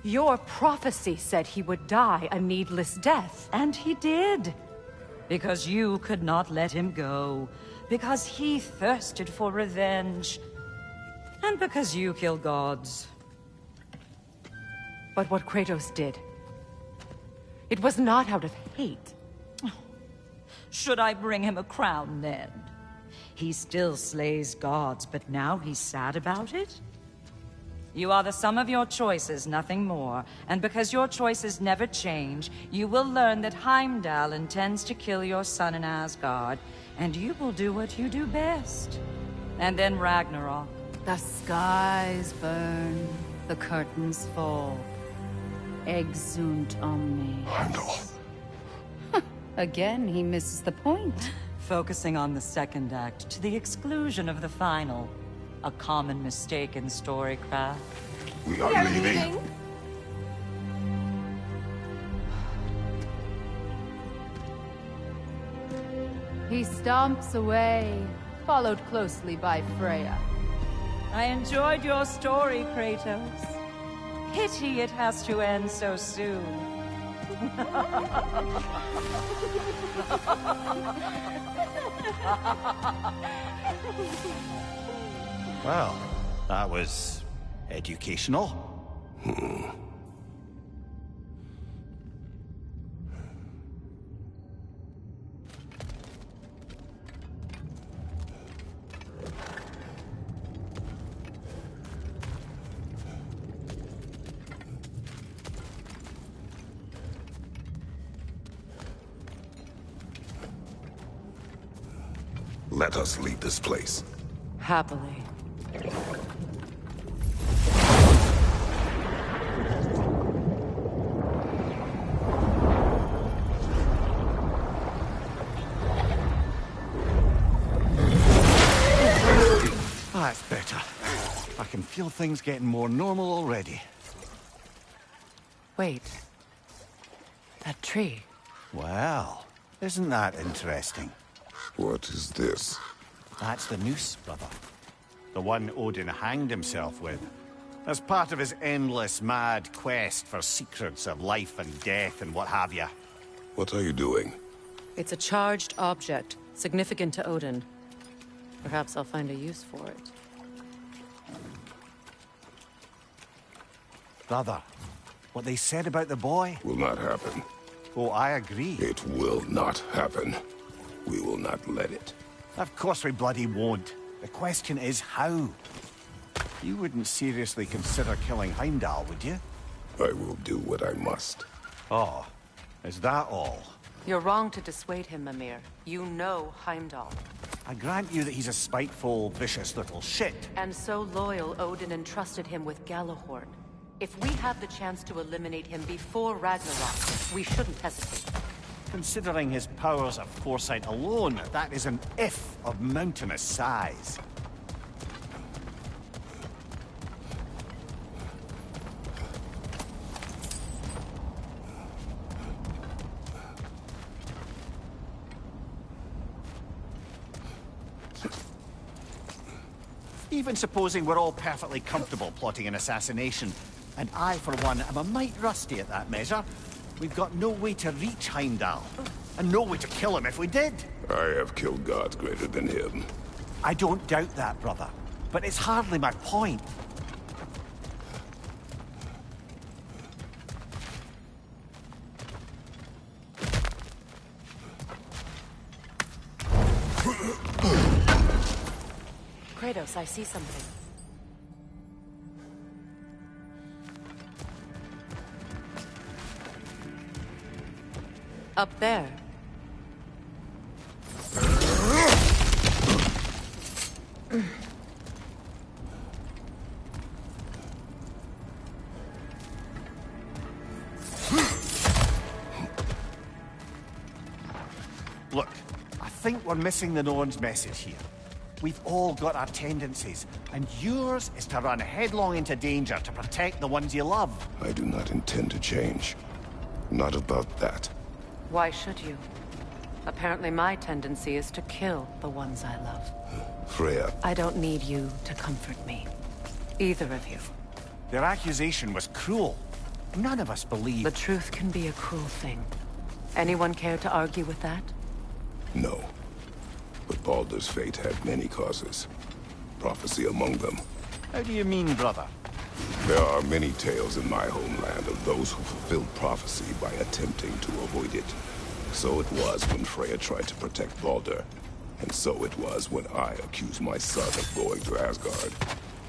Your prophecy said he would die a needless death. And he did. Because you could not let him go. Because he thirsted for revenge. And because you kill gods. But what Kratos did, it was not out of hate. Should I bring him a crown then? He still slays gods, but now he's sad about it? You are the sum of your choices, nothing more. And because your choices never change, you will learn that Heimdall intends to kill your son in Asgard, and you will do what you do best. And then Ragnarok. The skies burn, the curtains fall. Exunt omni. Heimdall. Again, he misses the point. Focusing on the second act to the exclusion of the final. A common mistake in storycraft. We are leaving. He stomps away, followed closely by Freya. I enjoyed your story, Kratos. Pity it has to end so soon. Well, that was educational. Let us leave this place. Happily. That's better. I can feel things getting more normal already. Wait. That tree. Well, isn't that interesting? What is this? That's the noose, brother. The one Odin hanged himself with. As part of his endless, mad quest for secrets of life and death and what have you. What are you doing? It's a charged object, significant to Odin. Perhaps I'll find a use for it. Brother, what they said about the boy? Will not happen. Oh, I agree. It will not happen. We will not let it. Of course we bloody won't. The question is how. You wouldn't seriously consider killing Heimdall, would you? I will do what I must. Oh, is that all? You're wrong to dissuade him, Mimir. You know Heimdall. I grant you that he's a spiteful, vicious little shit. And so loyal, Odin entrusted him with Galahorn. If we have the chance to eliminate him before Ragnarok, we shouldn't hesitate. Considering his powers of foresight alone, that is an if of mountainous size. Even supposing we're all perfectly comfortable plotting an assassination, and I, for one, am a mite rusty at that measure, we've got no way to reach Heimdall, and no way to kill him if we did. I have killed gods greater than him. I don't doubt that, brother, but it's hardly my point. Kratos, I see something. Up there. Look, I think we're missing the Norn's message here. We've all got our tendencies, and yours is to run headlong into danger to protect the ones you love. I do not intend to change. Not about that. Why should you? Apparently my tendency is to kill the ones I love. Freya. I don't need you to comfort me. Either of you. Their accusation was cruel. None of us believe... The truth can be a cruel thing. Anyone care to argue with that? No. But Baldur's fate had many causes. Prophecy among them. How do you mean, brother? There are many tales in my homeland of those who fulfilled prophecy by attempting to avoid it. So it was when Freya tried to protect Baldur. And so it was when I accused my son of going to Asgard.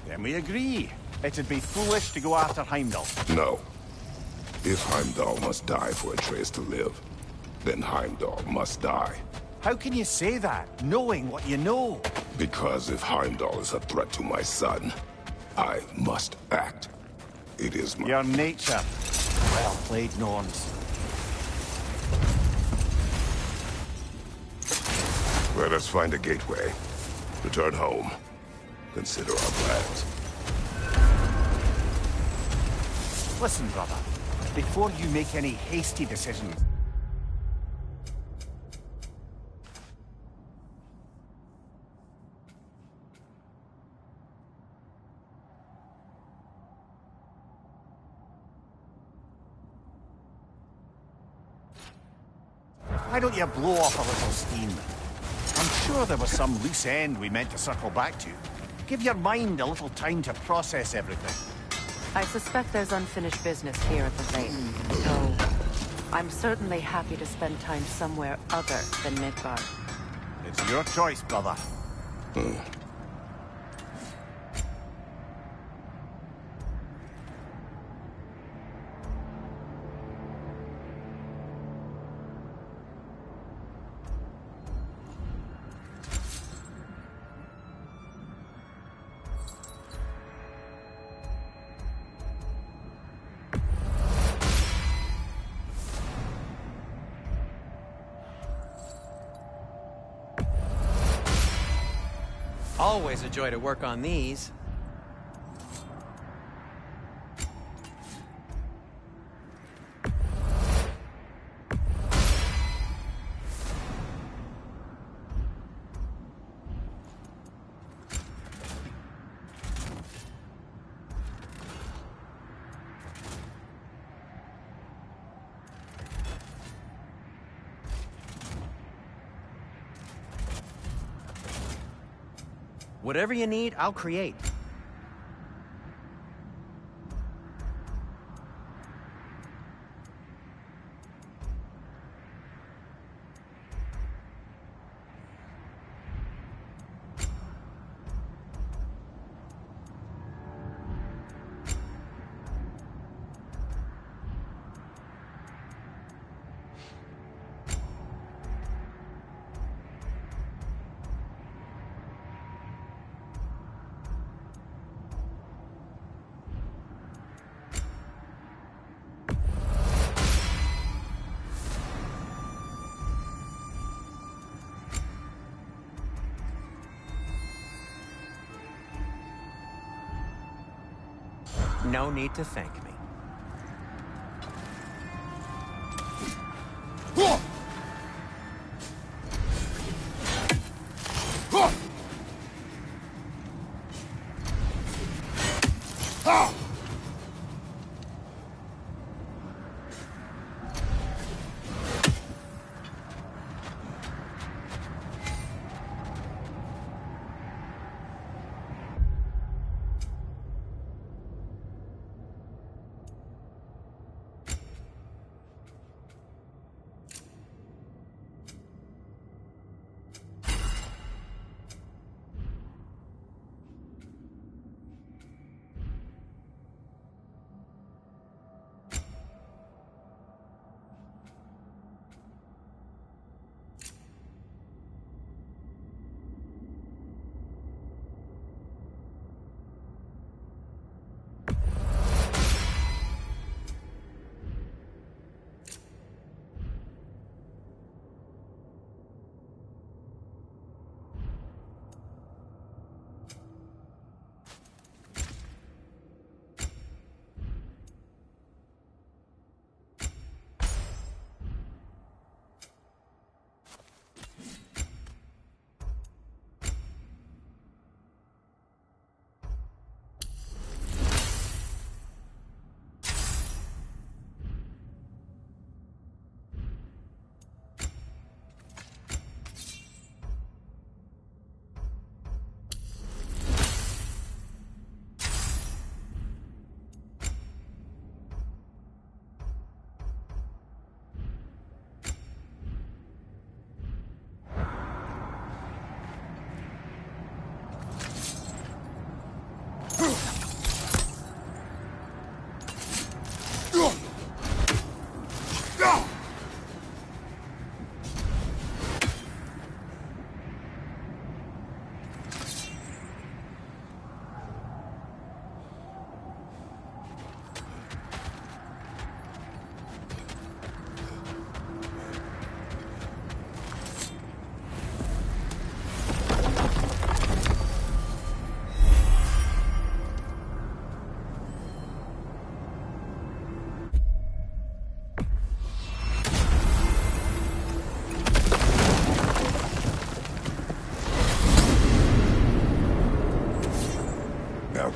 Then we agree. It'd be foolish to go after Heimdall. No. If Heimdall must die for Atreus to live, then Heimdall must die. How can you say that, knowing what you know? Because if Heimdall is a threat to my son, I must act. It is my... Your nature. Well played, Norns. Let us find a gateway. Return home. Consider our plans. Listen, brother. Before you make any hasty decisions... Why don't you blow off a little steam? I'm sure there was some loose end we meant to circle back to. Give your mind a little time to process everything. I suspect there's unfinished business here at the lake, so I'm certainly happy to spend time somewhere other than Midgard. It's your choice, brother. Always a joy to work on these. Whatever you need, I'll create. No need to thank me.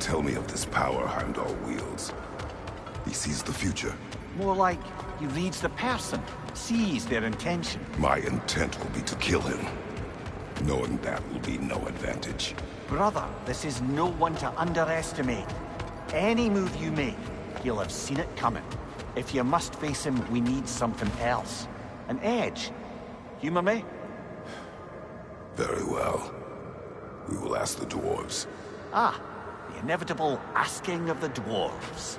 tell me of this power Heimdall wields. He sees the future. More like he reads the person, sees their intention. My intent will be to kill him. Knowing that will be no advantage. Brother, this is no one to underestimate. Any move you make, he'll have seen it coming. If you must face him, we need something else. An edge. Humor me? Very well. We will ask the dwarves. Ah, the inevitable asking of the dwarves.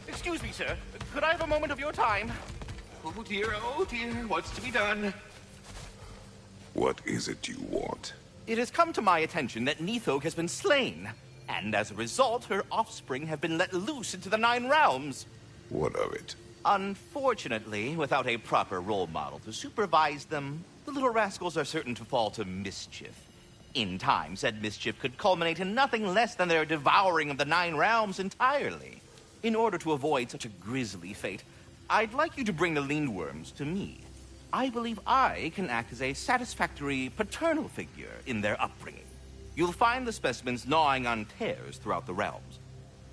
Excuse me, sir. Could I have a moment of your time? Oh dear, what's to be done? What is it you want? It has come to my attention that Nithog has been slain, and as a result, her offspring have been let loose into the Nine Realms. What of it? Unfortunately, without a proper role model to supervise them, the little rascals are certain to fall to mischief. In time, said mischief could culminate in nothing less than their devouring of the Nine Realms entirely. In order to avoid such a grisly fate, I'd like you to bring the Lindworms to me. I believe I can act as a satisfactory paternal figure in their upbringing. You'll find the specimens gnawing on tears throughout the realms.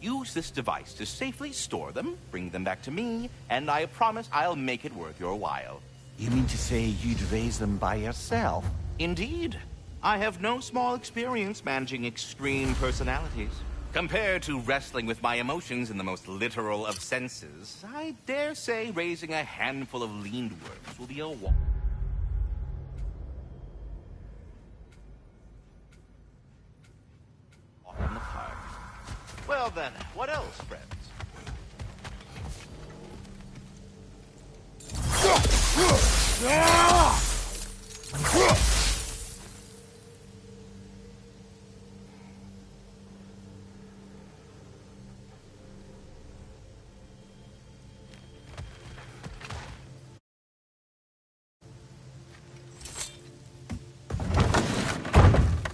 Use this device to safely store them, bring them back to me, and I promise I'll make it worth your while. You mean to say you'd raise them by yourself? Indeed. I have no small experience managing extreme personalities. Compared to wrestling with my emotions in the most literal of senses, I dare say raising a handful of Lindworms will be a walk. In the park. Well then, what else, friends?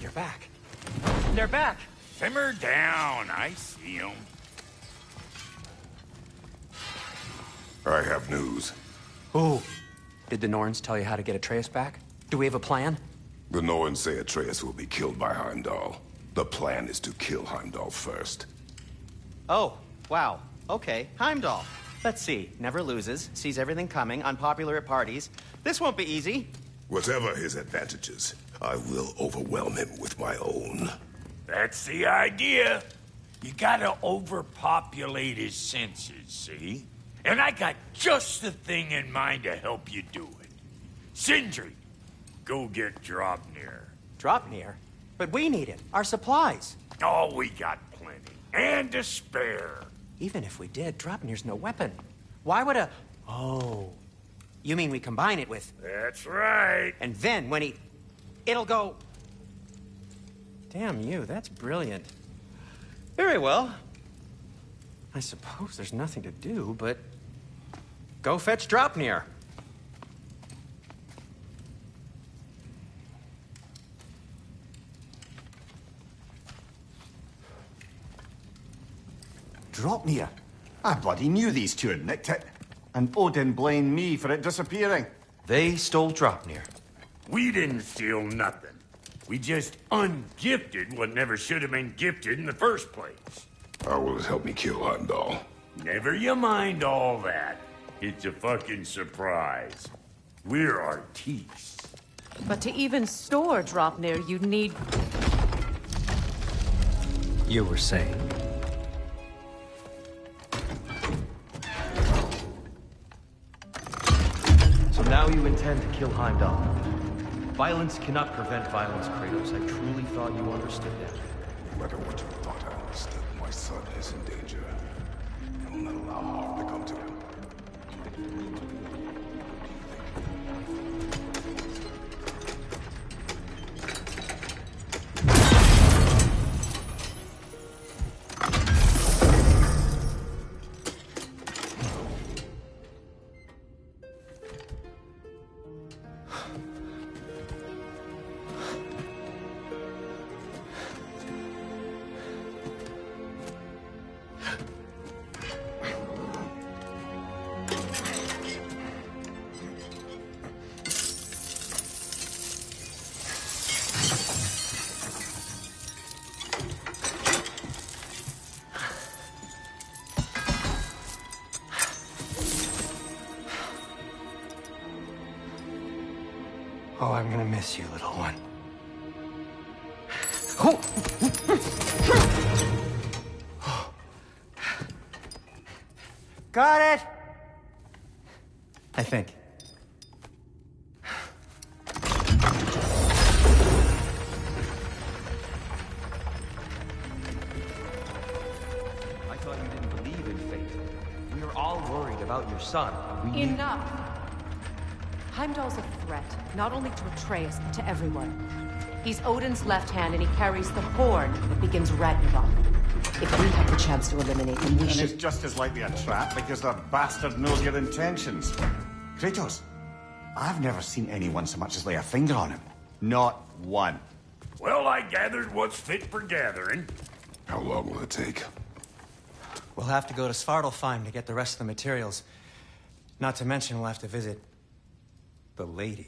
You're back. They're back. Simmer down. I see them. I have news. Ooh. Did the Norns tell you how to get Atreus back? Do we have a plan? The Norns say Atreus will be killed by Heimdall. The plan is to kill Heimdall first. Oh, wow. Okay, Heimdall. Let's see. Never loses, sees everything coming, unpopular at parties. This won't be easy. Whatever his advantages, I will overwhelm him with my own. That's the idea. You gotta overpopulate his senses, see? And I got just the thing in mind to help you do it. Sindri, go get Draupnir. Draupnir? But we need it. Our supplies. Oh, we got plenty. And to spare. Even if we did, Draupnir's no weapon. Why would a... Oh. You mean we combine it with... That's right. And then when he... It'll go... Damn you, that's brilliant. Very well. I suppose there's nothing to do, but... Go fetch Draupnir. Draupnir? I bloody knew these two had nicked it. And Odin blamed me for it disappearing. They stole Draupnir. We didn't steal nothing. We just ungifted what never should have been gifted in the first place. How will it help me kill Heimdall? Never you mind all that. It's a fucking surprise. We're artistes. But to even store Draupnir, you'd need... You were saying? So now you intend to kill Heimdall. Violence cannot prevent violence, Kratos. I truly thought you understood that. No matter what you thought I understood, my son is in danger. I will not allow harm to come to him. I'm gonna miss you, little one. Got it! I think. I thought you didn't believe in fate. We were all worried about your son. We knew- Enough! Heimdall's a threat, not only to Atreus, but to everyone. He's Odin's left hand, and he carries the horn that begins Ragnarok. If we have the chance to eliminate him, we And should... it's just as likely a trap because the bastard knows your intentions. Kratos, I've never seen anyone so much as lay a finger on him. Not one. Well, I gathered what's fit for gathering. How long will it take? We'll have to go to Svartalfheim to get the rest of the materials. Not to mention we'll have to visit the lady.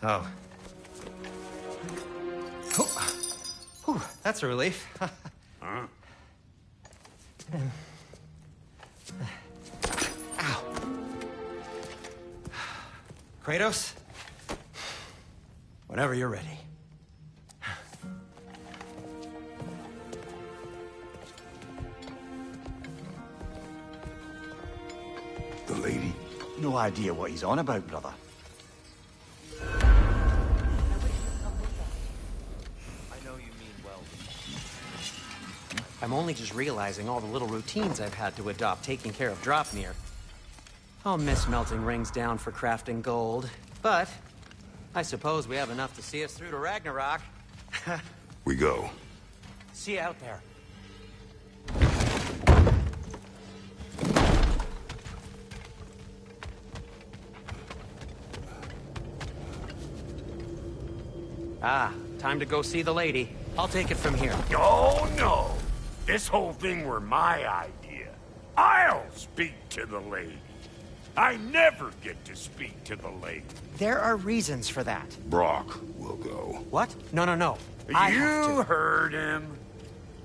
Oh. Whew, that's a relief. Huh? Ow. Kratos? Whenever you're ready. The lady? No idea what he's on about, brother. I'm only just realizing all the little routines I've had to adopt taking care of Draupnir. I'll miss melting rings down for crafting gold, but I suppose we have enough to see us through to Ragnarok. We go. See you out there. Ah, time to go see the lady. I'll take it from here. Oh, no. This whole thing were my idea. I'll speak to the lady. I never get to speak to the lady. There are reasons for that. Brock will go. What? No. I have You to. heard him.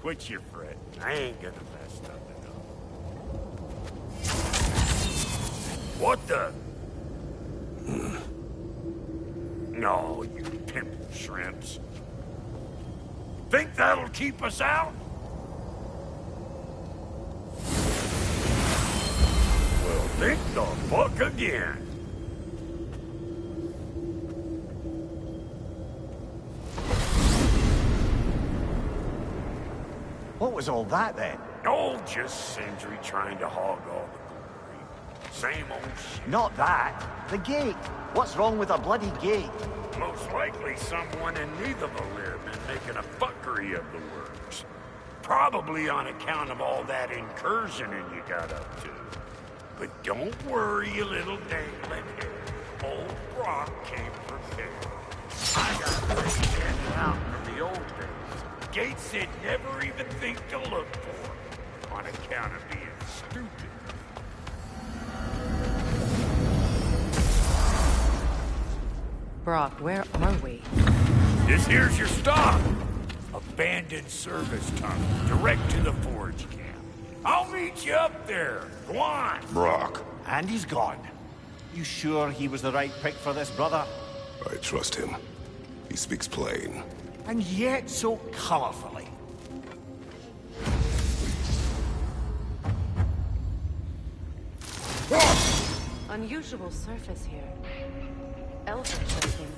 Quit your fretting. I ain't gonna mess nothing up. What the? No, you pimple shrimps. Think that'll keep us out? Well, think the fuck again. What was all that then? Oh, just Sindri trying to hog all the glory. Same old shit. Not that. The gate. What's wrong with a bloody gate? Most likely someone in Nidavellir been making a fuckery of the works. Probably on account of all that incursioning you got up to. But don't worry, you little dangling head. Old Brock came prepared. I got things handed out from the old days. Gates they'd never even think to look for. On account of being stupid. Brock, where are we? This here's your stop. Abandoned service tunnel, direct to the forge camp. I'll meet you up there. Go on. Brock. And he's gone. You sure he was the right pick for this, brother? I trust him. He speaks plain. And yet so colorfully. Unusual surface here. Elvish looking.